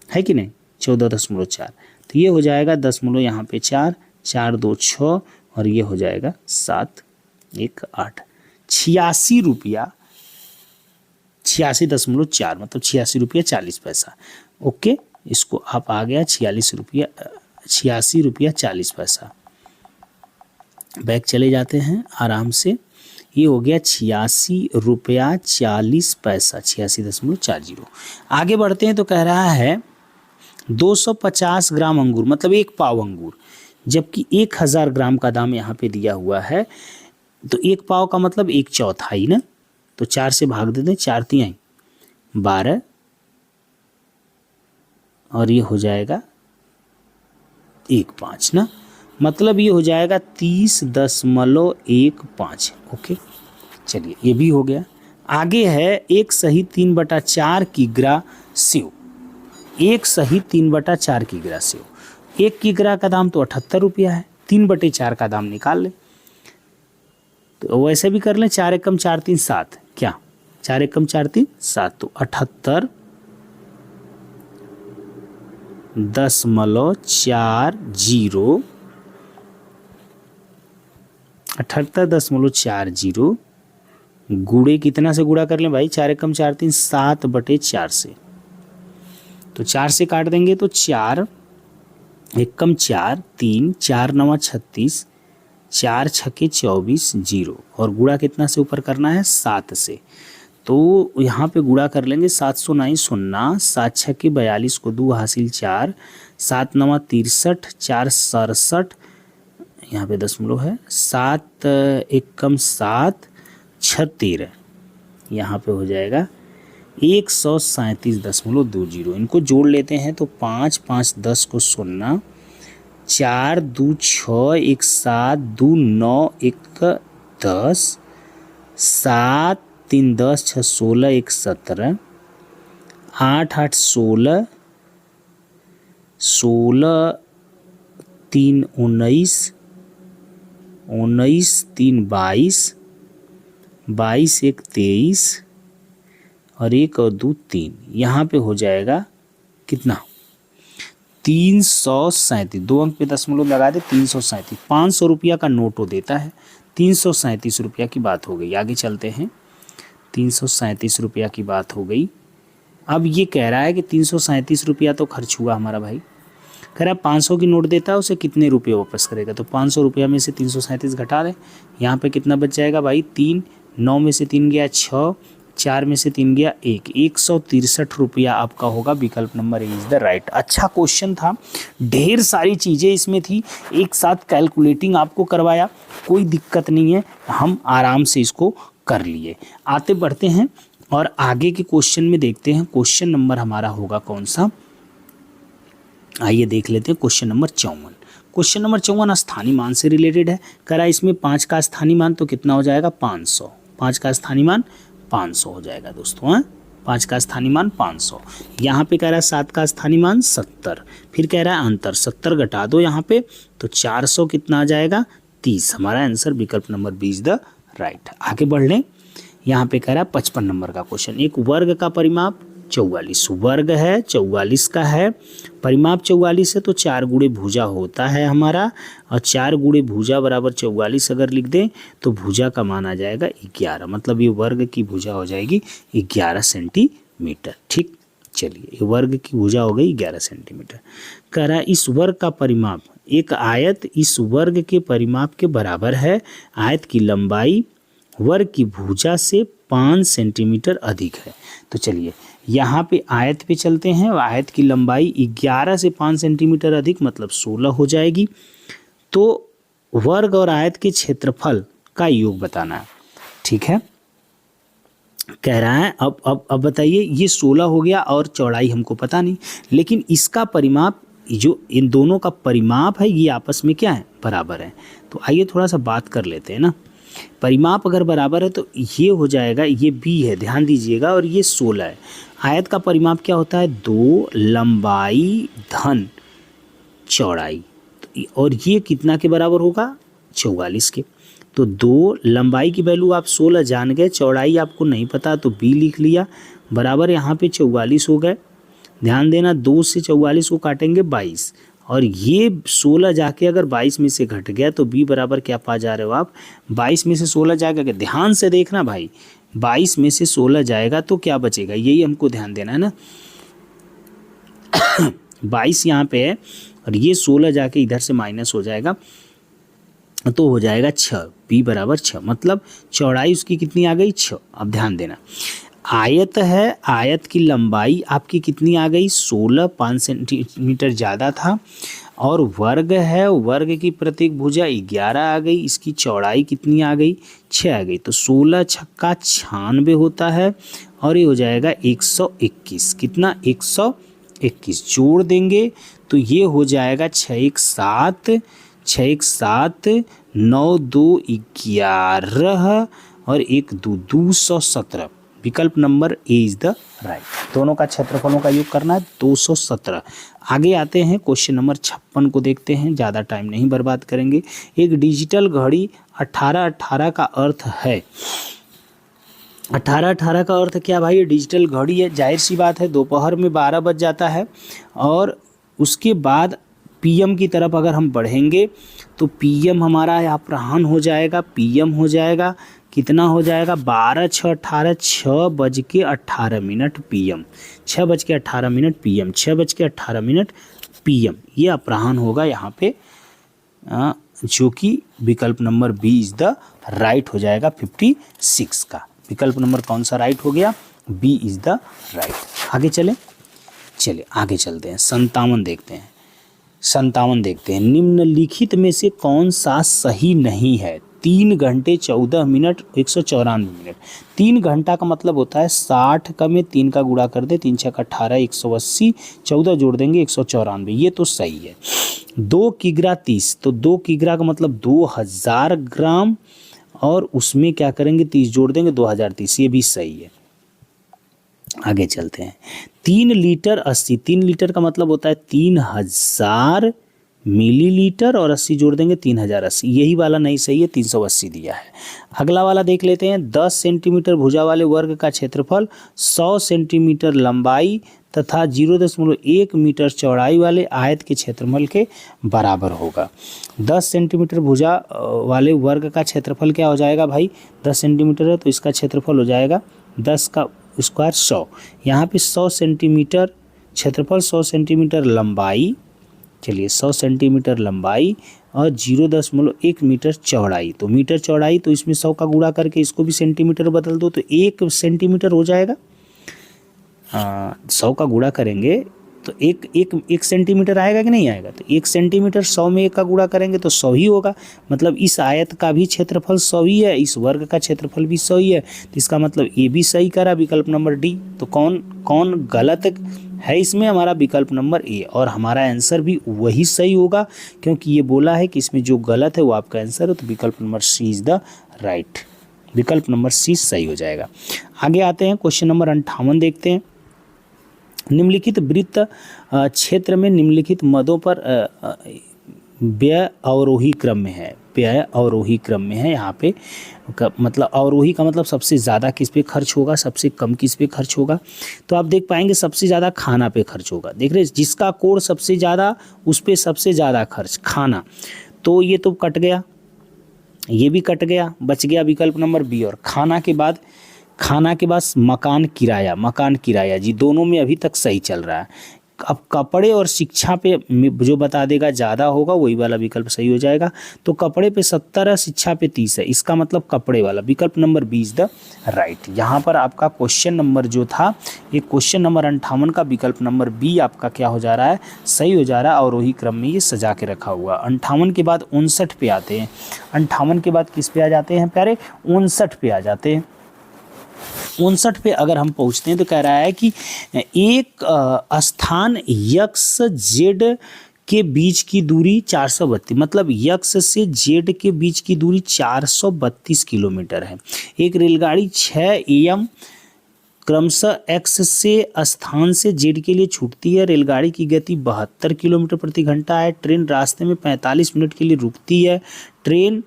है कि नहीं 14.4, तो ये हो जाएगा 10 यहाँ पे 4 4 2 6 और ये हो जाएगा 7 1 8, 86 रुपया 86.4 मतलब 86 रुपया 40 पैसा। ओके, इसको आप आ गया 86 रुपया 40 पैसा। बैक चले जाते हैं आराम से, ये हो गया 86 रुपया 40 पैसा, 86.40। आगे बढ़ते हैं तो कह रहा है 250 ग्राम अंगूर मतलब 1 पाव अंगूर, जबकि 1000 ग्राम का दाम यहाँ पे दिया हुआ है, तो 1 पाव का मतलब 1/4 ना, तो 4 से भाग दे दें, 4 3 12 और ये हो जाएगा 1.5 ना, मतलब ये हो जाएगा 30.15। ओके, चलिए ये भी हो गया। आगे है 1 सही 3/4 किग्रा सेव, 1 सही 3/4 किग्रा सेव, 1 किग्रा का दाम तो 78 रुपया है, 3/4 का दाम निकाल लें, तो वैसे भी कर लें, 4 एकम 4 3 7, क्या 4 एकम 4 3 7, तो 78.40 78.40 गुणे कितना से गुणा कर लें भाई, 4 एकम 4 3 7/4 से, तो 4 से काट देंगे तो 4 एकम 4 3 4 9 36 4 छक्के 24 0 और गुणा कितना से ऊपर करना है 7 से। तो यहाँ पे गुणा कर लेंगे 709 0 7 छक्के 42 को 2 हासिल 4 7 9 63 4 67 यहाँ पे दशमलव है 7 1 कम 7 6 13 यहाँ पे हो जाएगा 137.20। इनको जोड़ लेते हैं तो 5 5 10 को 0 4 2 6 1 7 2 9 1 10 7 3 10 6 16 1 17 8 8 16 16 3 19 19 3 22 22 1 23 और 1 और 2 3 यहाँ पे हो जाएगा कितना 337। 2 अंक पे दशमलव लगा दे 337। 500 रुपया का नोट वो देता है। 337 रुपया की बात हो गई। आगे चलते हैं। 337 रुपया की बात हो गई। अब ये कह रहा है कि 337 रुपया तो खर्च हुआ हमारा भाई। कह रहा है 500 की नोट देता है उसे कितने रुपये वापस करेगा। तो 500 रुपया में से 337 घटा दें। यहाँ पे कितना बच जाएगा भाई 3 9 में से 3 गया 6 4 में से 3 गया 1 163 रुपया आपका होगा। विकल्प number A is the right. अच्छा क्वेश्चन था, ढेर सारी चीज़ें इसमें थी, एक साथ कैलकुलेटिंग आपको करवाया, कोई दिक्कत नहीं है, हम आराम से इसको कर लिए। आते बढ़ते हैं और आगे के क्वेश्चन में देखते हैं। क्वेश्चन नंबर हमारा होगा कौन सा, आइए देख लेते हैं। Question number 54। क्वेश्चन नंबर 54 स्थानीय मान से रिलेटेड है। करा इसमें 5 का स्थानीय मान तो कितना हो जाएगा 500। 5 का स्थानीय मान 500 हो जाएगा दोस्तों। हाँ 5 का स्थानीय मान 500। यहाँ पे कह रहा है 7 का स्थानीय मान 70। फिर कह रहा है अंतर 70 घटा दो यहाँ पे तो 400 कितना आ जाएगा 30। हमारा आंसर विकल्प number B is the right. आगे बढ़ लें। यहाँ पे कह रहा है 55 नंबर का क्वेश्चन। एक वर्ग का परिमाप 44 वर्ग है, 44 का है, परिमाप 44 है तो 4 गुणे भुजा होता है हमारा, और 4 गुणे भुजा बराबर 44 अगर लिख दें तो भुजा का मान आ जाएगा 11। मतलब ये वर्ग की भुजा हो जाएगी 11 सेंटीमीटर। ठीक, चलिए ये वर्ग की भुजा हो गई 11 सेंटीमीटर। कह रहा है इस वर्ग का परिमाप, एक आयत इस वर्ग के परिमाप के बराबर है। आयत की लंबाई वर्ग की भुजा से 5 सेंटीमीटर अधिक है। तो चलिए यहाँ पे आयत पे चलते हैं। आयत की लंबाई 11 से 5 सेंटीमीटर अधिक मतलब 16 हो जाएगी। तो वर्ग और आयत के क्षेत्रफल का योग बताना है। ठीक है, कह रहा है अब बताइए ये 16 हो गया और चौड़ाई हमको पता नहीं, लेकिन इसका परिमाप, जो इन दोनों का परिमाप है ये आपस में क्या है बराबर है। तो आइए थोड़ा सा बात कर लेते हैं ना। परिमाप अगर बराबर है तो ये हो जाएगा, ये बी है ध्यान दीजिएगा, और ये 16 है। आयत का परिमाप क्या होता है 2 लंबाई धन चौड़ाई, और ये कितना के बराबर होगा 44 के। तो 2 लंबाई की वैल्यू आप 16 जान गए, चौड़ाई आपको नहीं पता तो बी लिख लिया, बराबर यहाँ पे 44 हो गए। ध्यान देना 2 से 44 को काटेंगे 22, और ये 16 जाके अगर 22 में से घट गया तो b बराबर क्या पा जा रहे हो आप 22 में से 16 जाएगा। ध्यान से देखना भाई, 22 में से 16 जाएगा तो क्या बचेगा, यही हमको ध्यान देना है ना। 22 यहाँ पे है और ये 16 जाके इधर से माइनस हो जाएगा तो हो जाएगा 6, b बराबर 6। मतलब चौड़ाई उसकी कितनी आ गई 6। अब ध्यान देना, आयत है, आयत की लंबाई आपकी कितनी आ गई 16, 5 सेंटीमीटर ज़्यादा था, और वर्ग है, वर्ग की प्रत्येक भुजा 11 आ गई, इसकी चौड़ाई कितनी आ गई 6 आ गई। तो 16 छक्का 96 होता है, और ये हो जाएगा 121। कितना 121 जोड़ देंगे तो ये हो जाएगा 6 1 7 6 1 7 9 2 11 और 1 2 217। विकल्प number A is the right. दोनों का क्षेत्रफलों का योग करना है 217। आगे आते हैं क्वेश्चन नंबर 56 को देखते हैं, ज़्यादा टाइम नहीं बर्बाद करेंगे। एक डिजिटल घड़ी 1818 का अर्थ है। 1818 का अर्थ क्या भाई, डिजिटल घड़ी है, जाहिर सी बात है दोपहर में 12 बज जाता है, और उसके बाद पीएम की तरफ अगर हम बढ़ेंगे तो पीएम हमारा अपराह्न हो जाएगा, पीएम हो जाएगा, कितना हो जाएगा 12 6 18 6:18 पीएम, 6:18 पीएम, 6:18 पीएम, ये अपराह्न होगा यहाँ पे जो कि विकल्प number B is the right हो जाएगा 56 का। विकल्प नंबर कौन सा राइट हो गया? B is the right. आगे चले आगे चलते हैं, 57 देखते हैं। 57 देखते हैं, निम्नलिखित में से कौन सा सही नहीं है? 3 घंटे 14 मिनट 194 मिनट। 3 घंटा का मतलब होता है 60 का में 3 का गुणा कर दे, 3 छक्का 18 180, 14 जोड़ देंगे 194, ये तो सही है। 2 किग्रा 30, तो 2 किग्रा का मतलब 2000 ग्राम और उसमें क्या करेंगे 30 जोड़ देंगे 2030, ये भी सही है। आगे चलते हैं, 3 लीटर 80, 3 लीटर का मतलब होता है 3000 मिलीलीटर और 80 जोड़ देंगे 3080, यही वाला नहीं सही है, 380 दिया है। अगला वाला देख लेते हैं, 10 सेंटीमीटर भुजा वाले वर्ग का क्षेत्रफल 100 सेंटीमीटर लंबाई तथा 0.1 मीटर चौड़ाई वाले आयत के क्षेत्रफल के बराबर होगा। 10 सेंटीमीटर भुजा वाले वर्ग का क्षेत्रफल क्या हो जाएगा भाई? 10 सेंटीमीटर है तो इसका क्षेत्रफल हो जाएगा 10 का स्क्वायर 100। यहाँ पे 100 सेंटीमीटर क्षेत्रफल, 100 सेंटीमीटर लंबाई, चलिए 100 सेंटीमीटर लंबाई और 0.1 मीटर चौड़ाई, तो मीटर चौड़ाई तो इसमें 100 का गुणा करके इसको भी सेंटीमीटर बदल दो तो 1 सेंटीमीटर हो जाएगा। 100 का गुणा करेंगे तो एक सेंटीमीटर आएगा कि नहीं आएगा? तो 1 सेंटीमीटर 100 में 1 का गुणा करेंगे तो 100 ही होगा। मतलब इस आयत का भी क्षेत्रफल 100 ही है, इस वर्ग का क्षेत्रफल भी 100 ही है, तो इसका मतलब ये भी सही करा विकल्प नंबर डी। तो कौन गलत है इसमें? हमारा विकल्प नंबर ए, और हमारा आंसर भी वही सही होगा क्योंकि ये बोला है कि इसमें जो गलत है वो आपका आंसर है, तो विकल्प number C is the right. विकल्प नंबर सी सही हो जाएगा। आगे आते हैं, क्वेश्चन नंबर 58 देखते हैं। निम्नलिखित वृत्त क्षेत्र में निम्नलिखित मदों पर व्यय अवरोही क्रम में है। व्यय अवरोही क्रम में है, यहाँ पे मतलब अवरोही का मतलब सबसे ज़्यादा किस पे खर्च होगा, सबसे कम किस पे खर्च होगा। तो आप देख पाएंगे सबसे ज़्यादा खाना पे खर्च होगा। देख रहे जिसका कोण सबसे ज़्यादा उस पे सबसे ज़्यादा खर्च खाना, तो ये तो कट गया, ये भी कट गया, बच गया विकल्प नंबर बी। और खाना के बाद मकान किराया जी, दोनों में अभी तक सही चल रहा है। अब कपड़े और शिक्षा पे जो बता देगा ज़्यादा होगा वही वाला विकल्प सही हो जाएगा। तो कपड़े पे 70 है, शिक्षा पे 30 है, इसका मतलब कपड़े वाला विकल्प number B is the right. यहाँ पर आपका क्वेश्चन नंबर जो था ये क्वेश्चन नंबर 58 का विकल्प नंबर बी आपका क्या हो जा रहा है? सही हो जा रहा है, और वही क्रम में ये सजा के रखा हुआ। 58 के बाद 59 पे आते हैं। 58 के बाद किस पे आ जाते हैं प्यारे? 59 पे आ जाते हैं। 59 पे अगर हम पहुँचते हैं तो कह रहा है कि एक स्थान यक्स जेड के बीच की दूरी 432, मतलब यक्स से जेड के बीच की दूरी 432 किलोमीटर है। एक रेलगाड़ी 6 AM क्रमशः एक्स से स्थान से जेड के लिए छूटती है। रेलगाड़ी की गति 72 किलोमीटर प्रति घंटा है। ट्रेन रास्ते में 45 मिनट के लिए रुकती है। ट्रेन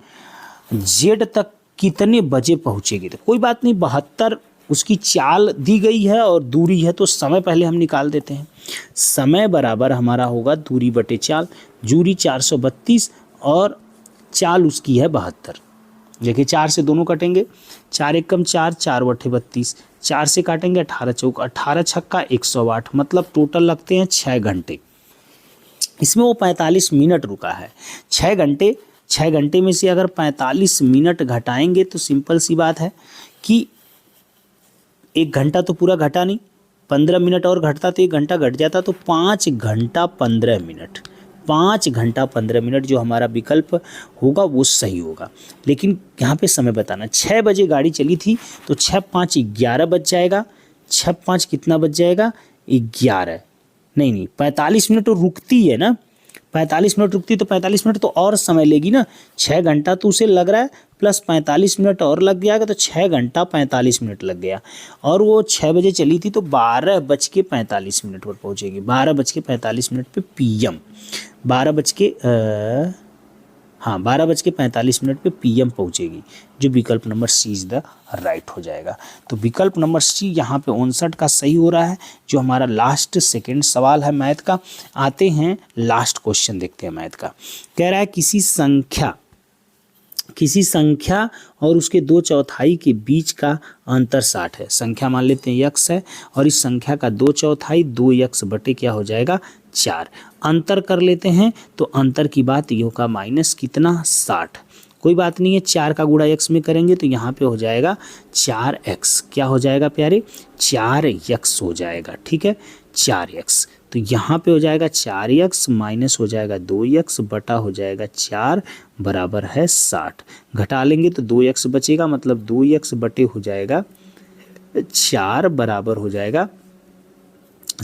जेड तक कितने बजे पहुंचेगी? तो कोई बात नहीं, 72 उसकी चाल दी गई है और दूरी है, तो समय पहले हम निकाल देते हैं। समय बराबर हमारा होगा दूरी बटे चाल। दूरी 432 और चाल उसकी है 72। देखिए 4 से दोनों कटेंगे, 4 एकम 4, 4 बटे 32, 4 से काटेंगे 18 चौक 18 छक्का 108, मतलब टोटल लगते हैं 6 घंटे। इसमें वो 45 मिनट रुका है। 6 घंटे में से अगर 45 मिनट घटाएंगे तो सिंपल सी बात है कि 1 घंटा तो पूरा घटा नहीं, 15 मिनट और घटता तो 1 घंटा घट जाता, तो 5 घंटा 15 मिनट। 5 घंटा 15 मिनट जो हमारा विकल्प होगा वो सही होगा। लेकिन यहाँ पे समय बताना, 6 बजे गाड़ी चली थी तो 6 5 11 बज जाएगा। 6 5 कितना बज जाएगा? 11 नहीं 45 मिनट तो रुकती है ना, 45 मिनट रुकती तो 45 मिनट तो और समय लेगी ना। 6 घंटा तो उसे लग रहा है प्लस 45 मिनट और लग जाएगा, तो 6 घंटा 45 मिनट लग गया। और वो 6 बजे चली थी तो 12:45 पर पहुँचेगी। 12:45 पे PM, 12:45 पे PM पहुँचेगी, जो विकल्प number C is the right हो जाएगा। तो विकल्प नंबर सी यहाँ पे 59 का सही हो रहा है, जो हमारा लास्ट सेकंड सवाल है मैथ का। आते हैं लास्ट क्वेश्चन देखते हैं मैथ का। कह रहा है किसी संख्या किसी संख्या और उसके 2/4 के बीच का अंतर 60 है। संख्या मान लेते हैं x है और इस संख्या का 2/4 2x बटे क्या हो जाएगा 4। अंतर कर लेते हैं तो अंतर की बात ये होगा माइनस कितना 60। कोई बात नहीं है, 4 का गुणा x में करेंगे तो यहाँ पे हो जाएगा 4x। क्या हो जाएगा प्यारे 4x हो जाएगा। ठीक है 4x, तो यहाँ पे हो जाएगा 4x माइनस हो जाएगा 2x बटा हो जाएगा 4 बराबर है 60। घटा लेंगे तो 2x बचेगा, मतलब 2x बटे हो जाएगा 4 बराबर हो जाएगा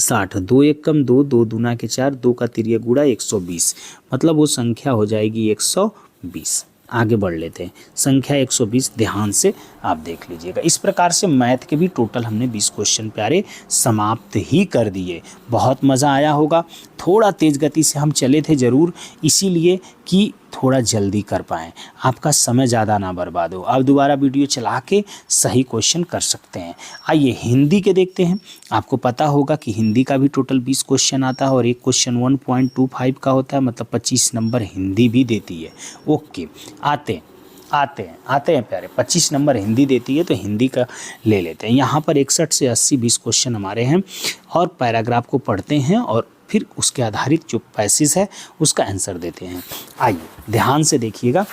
60। 2 एक कम 2, 2 दूना के 4, 2 का तिरिया गुणा 120, मतलब वो संख्या हो जाएगी 120। आगे बढ़ लेते हैं, संख्या 120 ध्यान से आप देख लीजिएगा। इस प्रकार से मैथ के भी टोटल हमने 20 क्वेश्चन प्यारे समाप्त ही कर दिए। बहुत मज़ा आया होगा। थोड़ा तेज़ गति से हम चले थे ज़रूर, इसीलिए कि थोड़ा जल्दी कर पाएँ, आपका समय ज़्यादा ना बर्बाद हो। आप दोबारा वीडियो चला के सही क्वेश्चन कर सकते हैं। आइए हिंदी के देखते हैं। आपको पता होगा कि हिंदी का भी टोटल 20 क्वेश्चन आता है और एक क्वेश्चन 1.25 का होता है, मतलब 25 नंबर हिंदी भी देती है। ओके, आते हैं प्यारे। 25 नंबर हिंदी देती है तो हिंदी का ले लेते हैं। यहाँ पर 61 से 80 20 क्वेश्चन हमारे हैं और पैराग्राफ को पढ़ते हैं और फिर उसके आधारित जो पैसेज है उसका आंसर देते हैं। आइए ध्यान से देखिएगा,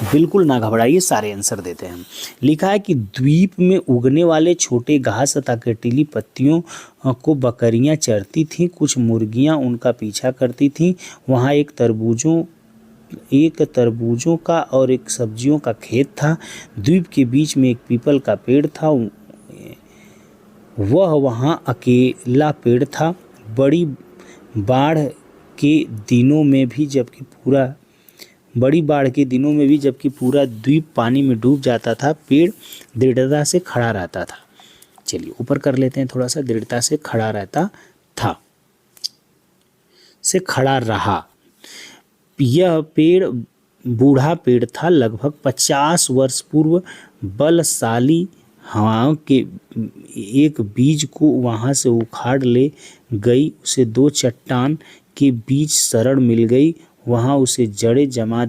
बिल्कुल ना घबराइए, सारे आंसर देते हैं। लिखा है कि द्वीप में उगने वाले छोटे घास तथा कटीली पत्तियों को बकरियां चरती थीं, कुछ मुर्गियां उनका पीछा करती थीं। वहाँ एक तरबूजों का और एक सब्जियों का खेत था। द्वीप के बीच में एक पीपल का पेड़ था, वह वहाँ अकेला पेड़ था। बड़ी बाढ़ के दिनों में भी जबकि पूरा द्वीप पानी में डूब जाता था, पेड़ दृढ़ता से खड़ा रहता था। चलिए ऊपर कर लेते हैं थोड़ा सा। दृढ़ता से खड़ा रहा। यह पेड़ बूढ़ा पेड़ था, लगभग 50 वर्ष पूर्व बलशाली हवाओं के एक बीज को वहाँ से उखाड़ ले गई। उसे 2 चट्टान के बीच शरण मिल गई। वहाँ उसे जड़ें जमा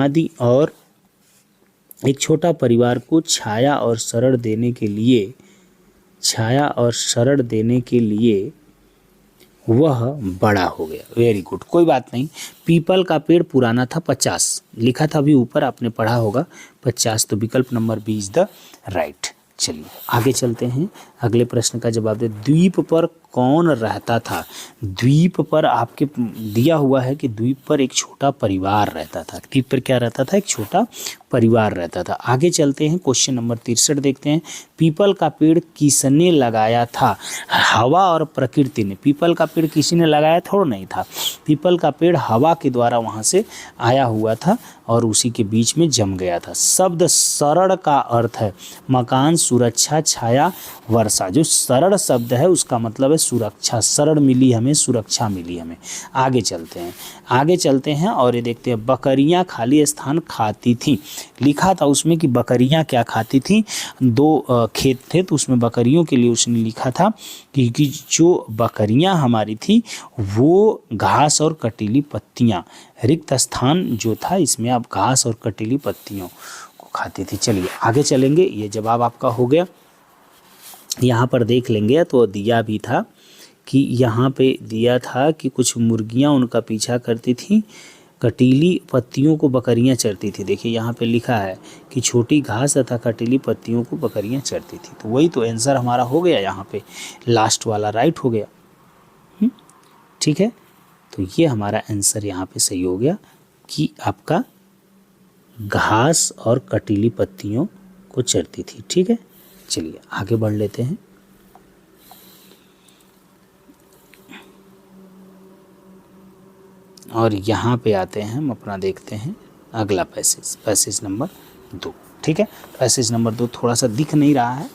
दी और एक छोटा परिवार को छाया और शरण देने के लिए वह बड़ा हो गया। वेरी गुड, कोई बात नहीं। पीपल का पेड़ पुराना था, 50 लिखा था अभी ऊपर, आपने पढ़ा होगा 50, तो विकल्प number B is the right. चलिए आगे चलते हैं, अगले प्रश्न का जवाब दे। द्वीप पर कौन रहता था? द्वीप पर आपके दिया हुआ है कि द्वीप पर एक छोटा परिवार रहता था। द्वीप पर क्या रहता था? एक छोटा परिवार रहता था। आगे चलते हैं, क्वेश्चन नंबर 63 देखते हैं। पीपल का पेड़ किसने लगाया था? हवा और प्रकृति ने। पीपल का पेड़ किसी ने लगाया थोड़ा नहीं था, पीपल का पेड़ हवा के द्वारा वहाँ से आया हुआ था और उसी के बीच में जम गया था। शब्द शरण का अर्थ है मकान, सुरक्षा, छाया, वर्षा। जो शरण शब्द है उसका मतलब है सुरक्षा। शरण मिली हमें, सुरक्षा मिली हमें। आगे चलते हैं और ये देखते हैं। बकरियां खाली स्थान खाती थी। लिखा था उसमें कि बकरियां क्या खाती थी? 2 खेत थे तो उसमें बकरियों के लिए उसने लिखा था कि जो बकरियां हमारी थी वो घास और कटीली पत्तियां, रिक्त स्थान जो था इसमें आप घास और कटीली पत्तियों को खाती थी। चलिए आगे चलेंगे, ये जवाब आपका हो गया। यहाँ पर देख लेंगे तो दिया भी था कि यहाँ पे दिया था कि कुछ मुर्गियाँ उनका पीछा करती थी, कटीली पत्तियों को बकरियाँ चरती थी। देखिए यहाँ पे लिखा है कि छोटी घास तथा कटीली पत्तियों को बकरियाँ चरती थी। तो वही तो आंसर हमारा हो गया, यहाँ पे लास्ट वाला राइट हो गया। ठीक है, तो ये हमारा आंसर यहाँ पे सही हो गया कि आपका घास और कटीली पत्तियों को चरती थी। ठीक है, चलिए आगे बढ़ लेते हैं। और यहाँ पे आते हैं, हम अपना देखते हैं अगला पैसेज नंबर 2। ठीक है, पैसेज नंबर 2 थोड़ा सा दिख नहीं रहा है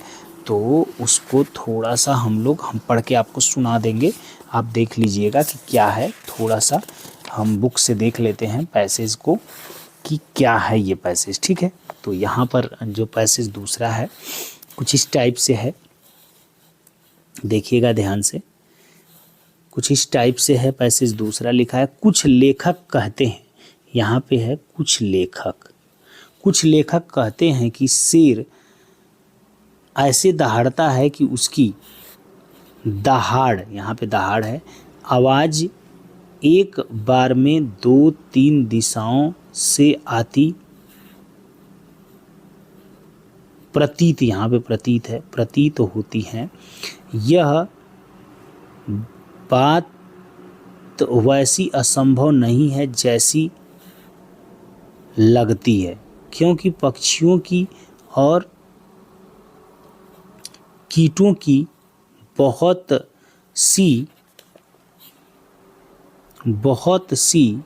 तो उसको थोड़ा सा हम पढ़ के आपको सुना देंगे। आप देख लीजिएगा कि क्या है। थोड़ा सा हम बुक से देख लेते हैं पैसेज को कि क्या है ये पैसेज। ठीक है, तो यहाँ पर जो पैसेज दूसरा है कुछ इस टाइप से है, देखिएगा ध्यान से। कुछ इस टाइप से है पैसेज दूसरा। लिखा है कुछ लेखक कहते हैं यहाँ पे है कुछ लेखक। कुछ लेखक कहते हैं कि शेर ऐसे दहाड़ता है कि उसकी दहाड़, यहाँ पे दहाड़ है, आवाज़ एक बार में 2-3 दिशाओं से आती प्रतीत, यहाँ पे प्रतीत है, प्रतीत होती है। यह बात वैसी असंभव नहीं है जैसी लगती है, क्योंकि पक्षियों की और कीटों की बहुत सी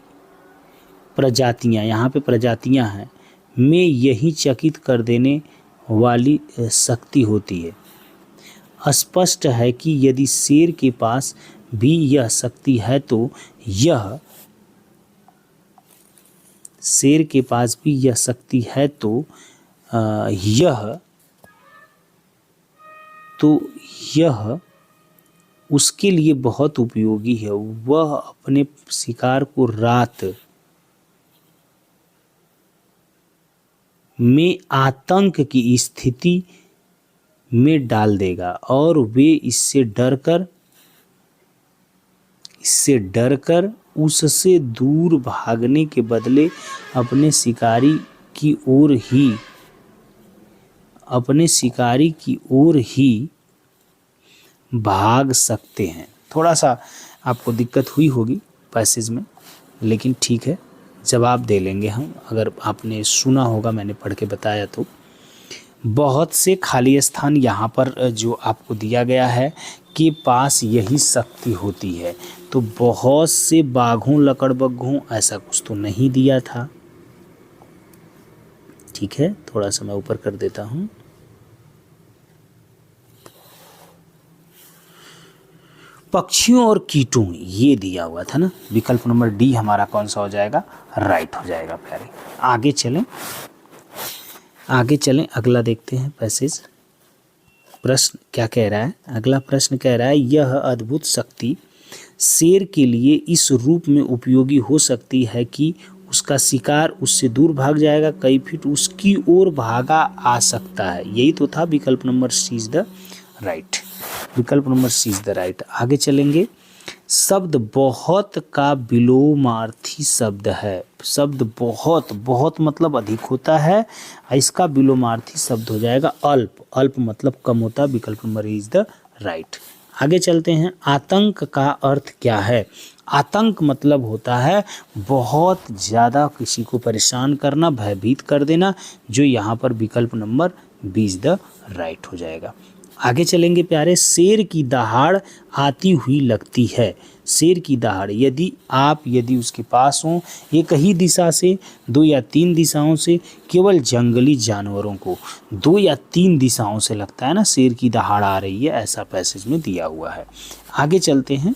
प्रजातियां, यहाँ पे प्रजातियां हैं, में यही चकित कर देने वाली शक्ति होती है। स्पष्ट है कि यदि शेर के पास भी यह शक्ति है तो यह शेर के पास भी यह शक्ति है तो यह उसके लिए बहुत उपयोगी है। वह अपने शिकार को रात में आतंक की स्थिति में डाल देगा और वे इससे डरकर उससे दूर भागने के बदले अपने शिकारी की ओर ही भाग सकते हैं। थोड़ा सा आपको दिक्कत हुई होगी पैसेज में, लेकिन ठीक है, जवाब दे लेंगे हम। अगर आपने सुना होगा, मैंने पढ़ के बताया तो। बहुत से खाली स्थान यहाँ पर जो आपको दिया गया है के पास यही शक्ति होती है, तो बहुत से बाघों लकड़बग्घों ऐसा कुछ तो नहीं दिया था। ठीक है, थोड़ा सा मैं ऊपर कर देता हूँ। पक्षियों और कीटों ये दिया हुआ था ना, विकल्प नंबर डी हमारा कौन सा हो जाएगा, राइट हो जाएगा प्यारे। आगे चलें, अगला देखते हैं पैसेज। प्रश्न क्या कह रहा है, अगला प्रश्न कह रहा है, यह अद्भुत शक्ति शेर के लिए इस रूप में उपयोगी हो सकती है कि उसका शिकार उससे दूर भाग जाएगा, कई फीट उसकी ओर भागा आ सकता है। यही तो था, विकल्प number C is the right. विकल्प number C is the right. आगे चलेंगे। शब्द बहुत का विलोमार्थी शब्द है। शब्द बहुत मतलब अधिक होता है, इसका विलोमार्थी शब्द हो जाएगा अल्प। अल्प मतलब कम होता है। विकल्प नंबर इज द राइट। आगे चलते हैं। आतंक का अर्थ क्या है? आतंक मतलब होता है बहुत ज़्यादा किसी को परेशान करना, भयभीत कर देना, जो यहाँ पर विकल्प number B is the right हो जाएगा। आगे चलेंगे प्यारे। शेर की दहाड़ आती हुई लगती है। शेर की दहाड़ यदि उसके पास हो एक ही दिशा से, 2 या 3 दिशाओं से, केवल जंगली जानवरों को 2 या 3 दिशाओं से लगता है ना शेर की दहाड़ आ रही है, ऐसा पैसेज में दिया हुआ है। आगे चलते हैं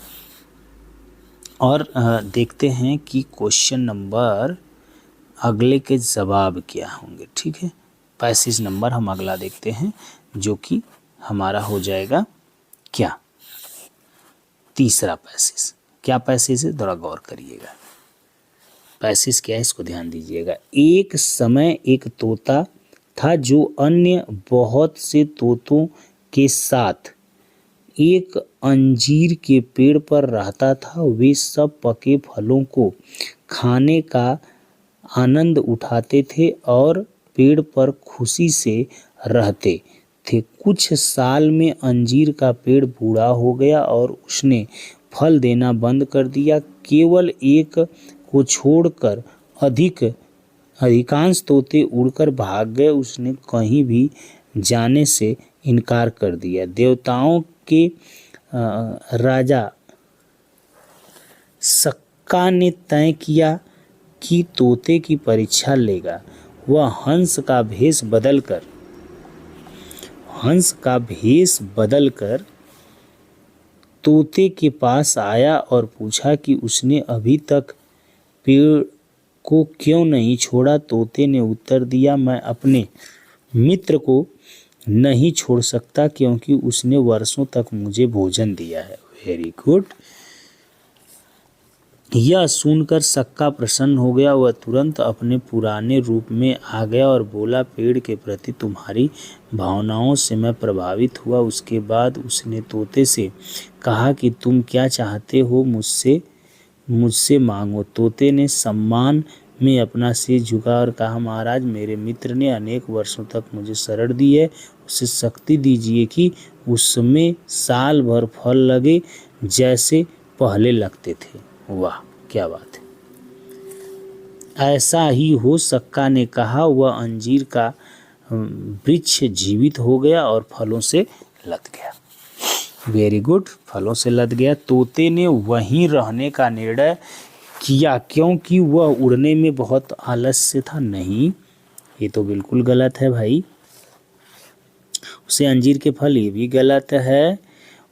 और देखते हैं कि क्वेश्चन नंबर अगले के जवाब क्या होंगे। ठीक है, पैसेज नंबर हम अगला देखते हैं, जो कि हमारा हो जाएगा क्या, तीसरा पैसेज। क्या पैसेज है, थोड़ा गौर करिएगा। पैसेज क्या है, इसको ध्यान दीजिएगा। एक समय एक तोता था जो अन्य बहुत से तोतों के साथ एक अंजीर के पेड़ पर रहता था। वे सब पके फलों को खाने का आनंद उठाते थे और पेड़ पर खुशी से रहते थे। कुछ साल में अंजीर का पेड़ बूढ़ा हो गया और उसने फल देना बंद कर दिया। केवल एक को छोड़कर अधिकांश तोते उड़कर भाग गए। उसने कहीं भी जाने से इनकार कर दिया। देवताओं के राजा सक्का ने तय किया कि तोते की परीक्षा लेगा। वह हंस का भेष बदलकर तोते के पास आया और पूछा कि उसने अभी तक पेड़ को क्यों नहीं छोड़ा। तोते ने उत्तर दिया, मैं अपने मित्र को नहीं छोड़ सकता क्योंकि उसने वर्षों तक मुझे भोजन दिया है। Very good. यह सुनकर सक्का प्रसन्न हो गया। वह तुरंत अपने पुराने रूप में आ गया और बोला, पेड़ के प्रति तुम्हारी भावनाओं से मैं प्रभावित हुआ। उसके बाद उसने तोते से कहा कि तुम क्या चाहते हो, मुझसे मांगो। तोते ने सम्मान में अपना सिर झुका और कहा, महाराज, मेरे मित्र ने अनेक वर्षों तक मुझे शरण दी है, उसे शक्ति दीजिए कि उसमें साल भर फल लगे जैसे पहले लगते थे। वाह, क्या बात है। ऐसा ही हो, सक्का ने कहा। वह अंजीर का वृक्ष जीवित हो गया और फलों से लद गया। वेरी गुड, फलों से लद गया। तोते ने वहीं रहने का निर्णय किया क्योंकि वह उड़ने में बहुत आलस्य था। नहीं, ये तो बिल्कुल गलत है भाई। उसे अंजीर के फल, ये भी गलत है।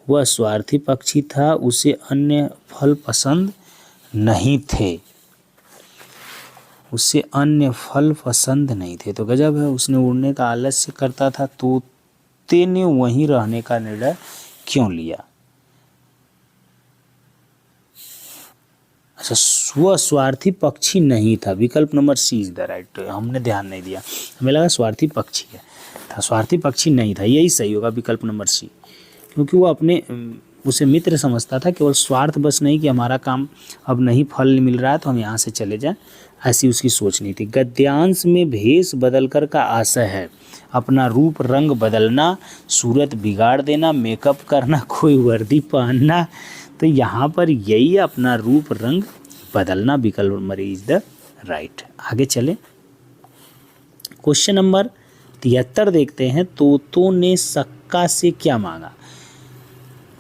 वह स्वार्थी पक्षी था, उसे अन्य फल पसंद नहीं थे। उसे अन्य फल पसंद नहीं थे, तो गजब है। उसने उड़ने का आलस्य करता था। तोते ने वहीं रहने का निर्णय क्यों लिया? अच्छा, वह स्वार्थी पक्षी नहीं था। विकल्प number C is the right. हमने ध्यान नहीं दिया, हमें लगा स्वार्थी पक्षी है, था स्वार्थी पक्षी नहीं था। यही सही होगा, विकल्प नंबर सी, क्योंकि वो अपने उसे मित्र समझता था। केवल स्वार्थ बस नहीं कि हमारा काम अब नहीं फल मिल रहा है तो हम यहाँ से चले जाएं, ऐसी उसकी सोच नहीं थी। गद्यांश में भेष बदलकर का आशय है अपना रूप रंग बदलना, सूरत बिगाड़ देना, मेकअप करना, कोई वर्दी पहनना। तो यहाँ पर यही अपना रूप रंग बदलना, विकल्प नंबर इज द राइट। आगे चले, क्वेश्चन नंबर 73 देखते हैं। तोतों ने सक्का से क्या मांगा?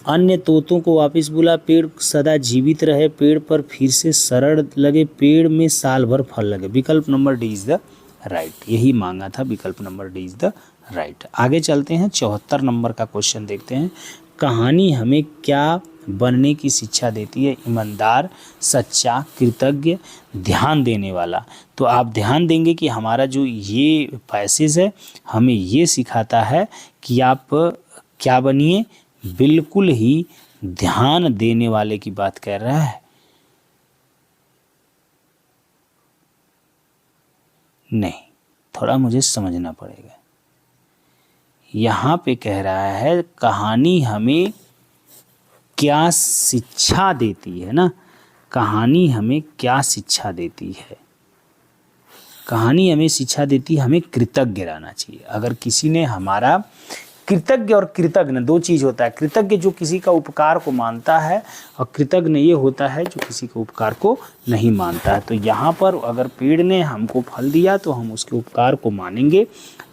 अन्य तोतों को वापस बुला, पेड़ सदा जीवित रहे, पेड़ पर फिर से शरण लगे, पेड़ में साल भर फल लगे। विकल्प number D is the right. यही मांगा था, विकल्प number D is the right. आगे चलते हैं, 74 नंबर का क्वेश्चन देखते हैं। कहानी हमें क्या बनने की शिक्षा देती है? ईमानदार, सच्चा, कृतज्ञ, ध्यान देने वाला। तो आप ध्यान देंगे कि हमारा जो ये पैसेज है हमें ये सिखाता है कि आप क्या बनिए, बिल्कुल ही ध्यान देने वाले की बात कर रहा है। नहीं, थोड़ा मुझे समझना पड़ेगा। यहाँ पे कह रहा है कहानी हमें क्या शिक्षा देती है ना, कहानी हमें क्या शिक्षा देती है? कहानी हमें शिक्षा देती है हमें कृतज्ञ रहना चाहिए। अगर किसी ने हमारा, कृतज्ञ और कृतज्ञ दो चीज़ होता है। कृतज्ञ जो किसी का उपकार को मानता है और कृतज्ञ ये होता है जो किसी के उपकार को नहीं मानता है। तो यहाँ पर अगर पेड़ ने हमको फल दिया तो हम उसके उपकार को मानेंगे,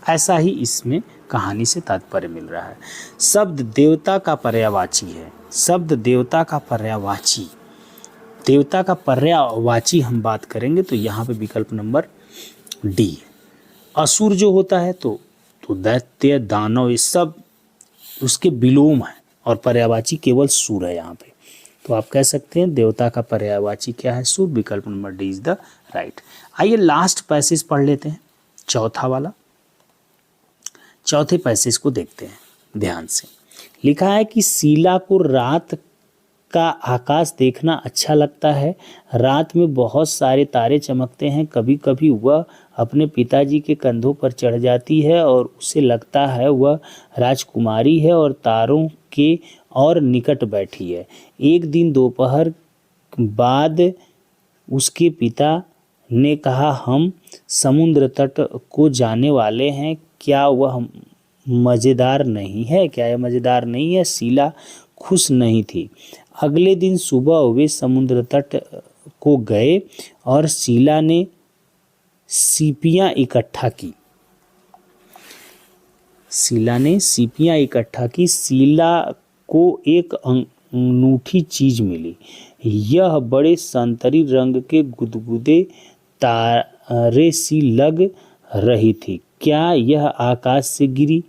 ऐसा ही इसमें कहानी से तात्पर्य मिल रहा है। शब्द देवता का पर्यायवाची है। शब्द देवता का पर्यायवाची, देवता का पर्यायवाची हम बात करेंगे तो यहाँ पे विकल्प नंबर डी। असुर जो होता है तो दैत्य, दानव, ये सब उसके विलोम है और पर्यायवाची केवल सुर है यहाँ पे। तो आप कह सकते हैं देवता का पर्यायवाची क्या है? सुर। विकल्प number D is the right. आइए लास्ट पैसेज पढ़ लेते हैं, चौथा वाला। चौथे पैसेज को देखते हैं ध्यान से। लिखा है कि शीला को रात का आकाश देखना अच्छा लगता है। रात में बहुत सारे तारे चमकते हैं। कभी कभी वह अपने पिताजी के कंधों पर चढ़ जाती है और उसे लगता है वह राजकुमारी है और तारों के और निकट बैठी है। एक दिन दोपहर बाद उसके पिता ने कहा, हम समुद्र तट को जाने वाले हैं, क्या वह मज़ेदार नहीं है? क्या यह मज़ेदार नहीं है? शीला खुश नहीं थी। अगले दिन सुबह वे समुद्र तट को गए और शीला ने सीपियाँ इकट्ठा की। शीला ने सीपियाँ इकट्ठा की। शीला को एक अनूठी चीज मिली। यह बड़े संतरी रंग के गुदगुदे तारे सी लग रही थी। क्या यह आकाश से गिरी?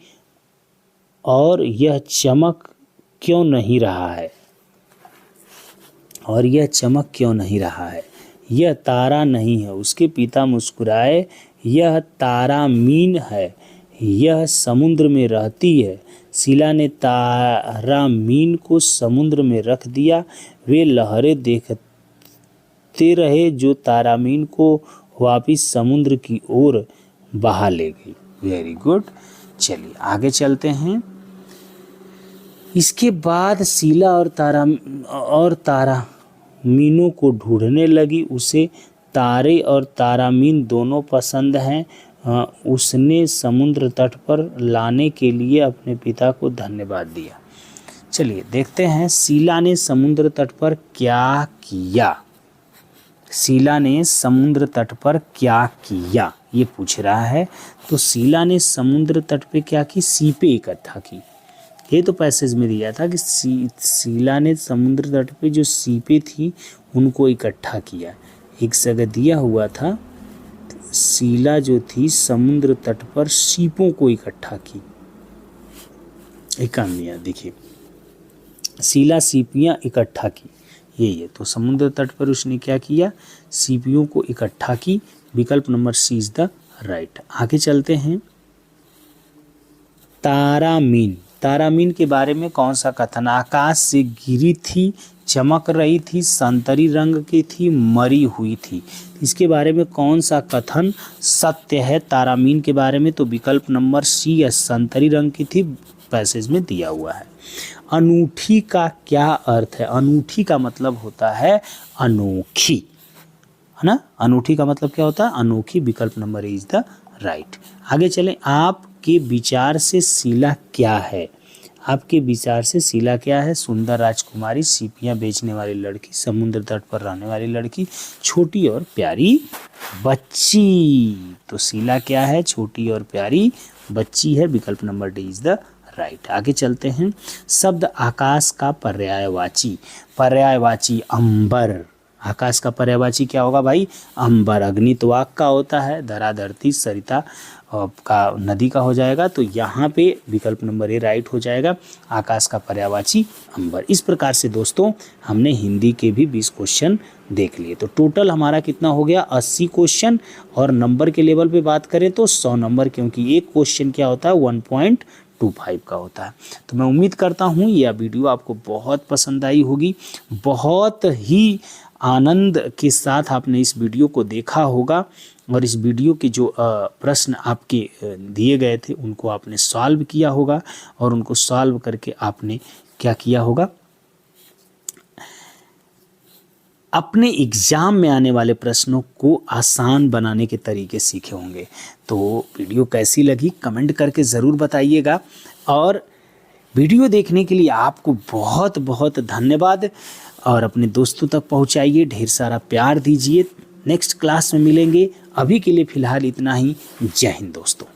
और यह चमक क्यों नहीं रहा है? और यह चमक क्यों नहीं रहा है? यह तारा नहीं है। उसके पिता मुस्कुराए, यह तारा मीन है, यह समुद्र में रहती है। शीला ने तारा मीन को समुद्र में रख दिया। वे लहरें कूदते रहे जो तारामीन को वापिस समुद्र की ओर बहा ले गई। Very good. चलिए आगे चलते हैं। इसके बाद शीला और तारामीनों को ढूंढने लगी। उसे तारे और तारामीन दोनों पसंद हैं। उसने समुद्र तट पर लाने के लिए अपने पिता को धन्यवाद दिया। चलिए देखते हैं शीला ने समुद्र तट पर क्या किया। शीला ने समुद्र तट पर क्या किया ये पूछ रहा है। तो शीला ने समुद्र तट पे क्या की, सीपें इकट्ठा की। ये तो पैसेज में दिया था कि शीला ने समुद्र तट पे जो सीपें थी उनको इकट्ठा किया। एक जगह दिया हुआ था शीला जो थी समुद्र तट पर सीपों को इकट्ठा की। एक काम दिया देखिए, शीला सीपियाँ इकट्ठा की, यही है। तो समुद्र तट पर उसने क्या किया, सीपियों को इकट्ठा की। विकल्प number C is the right. आगे चलते हैं। तारामीन, तारामीन के बारे में कौन सा कथन, आकाश से गिरी थी, चमक रही थी, संतरी रंग की थी, मरी हुई थी। इसके बारे में कौन सा कथन सत्य है तारामीन के बारे में, तो विकल्प नंबर सी है, संतरी रंग की थी, पैसेज में दिया हुआ है। अनूठी का क्या अर्थ है, अनूठी का मतलब होता है अनोखी, है ना। अनूठी का मतलब क्या होता है, अनोखी। विकल्प number A is the right. आगे चलें। आपके विचार से शीला क्या है, आपके विचार से शीला क्या है, सुंदर राजकुमारी, सीपियाँ बेचने वाली लड़की, समुद्र तट पर रहने वाली लड़की, छोटी और प्यारी बच्ची। तो शीला क्या है, छोटी और प्यारी बच्ची है। विकल्प number D is the right. आगे चलते हैं। शब्द आकाश का पर्यायवाची, पर्यायवाची अंबर। आकाश का पर्यायवाची क्या होगा भाई, अंबर। अग्नि तो आग का होता है, धरा धरती सरिता का नदी का हो जाएगा। तो यहाँ पे विकल्प नंबर ए राइट हो जाएगा, आकाश का पर्यायवाची अंबर। इस प्रकार से दोस्तों हमने हिंदी के भी 20 क्वेश्चन देख लिए। तो टोटल हमारा कितना हो गया, 80 क्वेश्चन। और नंबर के लेवल पे बात करें तो 100 नंबर, क्योंकि एक क्वेश्चन क्या होता है 1.25 का होता है। तो मैं उम्मीद करता हूँ यह वीडियो आपको बहुत पसंद आई होगी। बहुत ही आनंद के साथ आपने इस वीडियो को देखा होगा और इस वीडियो के जो प्रश्न आपके दिए गए थे उनको आपने सॉल्व किया होगा और उनको सॉल्व करके आपने क्या किया होगा, अपने एग्ज़ाम में आने वाले प्रश्नों को आसान बनाने के तरीके सीखे होंगे। तो वीडियो कैसी लगी कमेंट करके ज़रूर बताइएगा और वीडियो देखने के लिए आपको बहुत बहुत धन्यवाद। और अपने दोस्तों तक पहुंचाइए, ढेर सारा प्यार दीजिए। नेक्स्ट क्लास में मिलेंगे। अभी के लिए फ़िलहाल इतना ही। जय हिंद दोस्तों।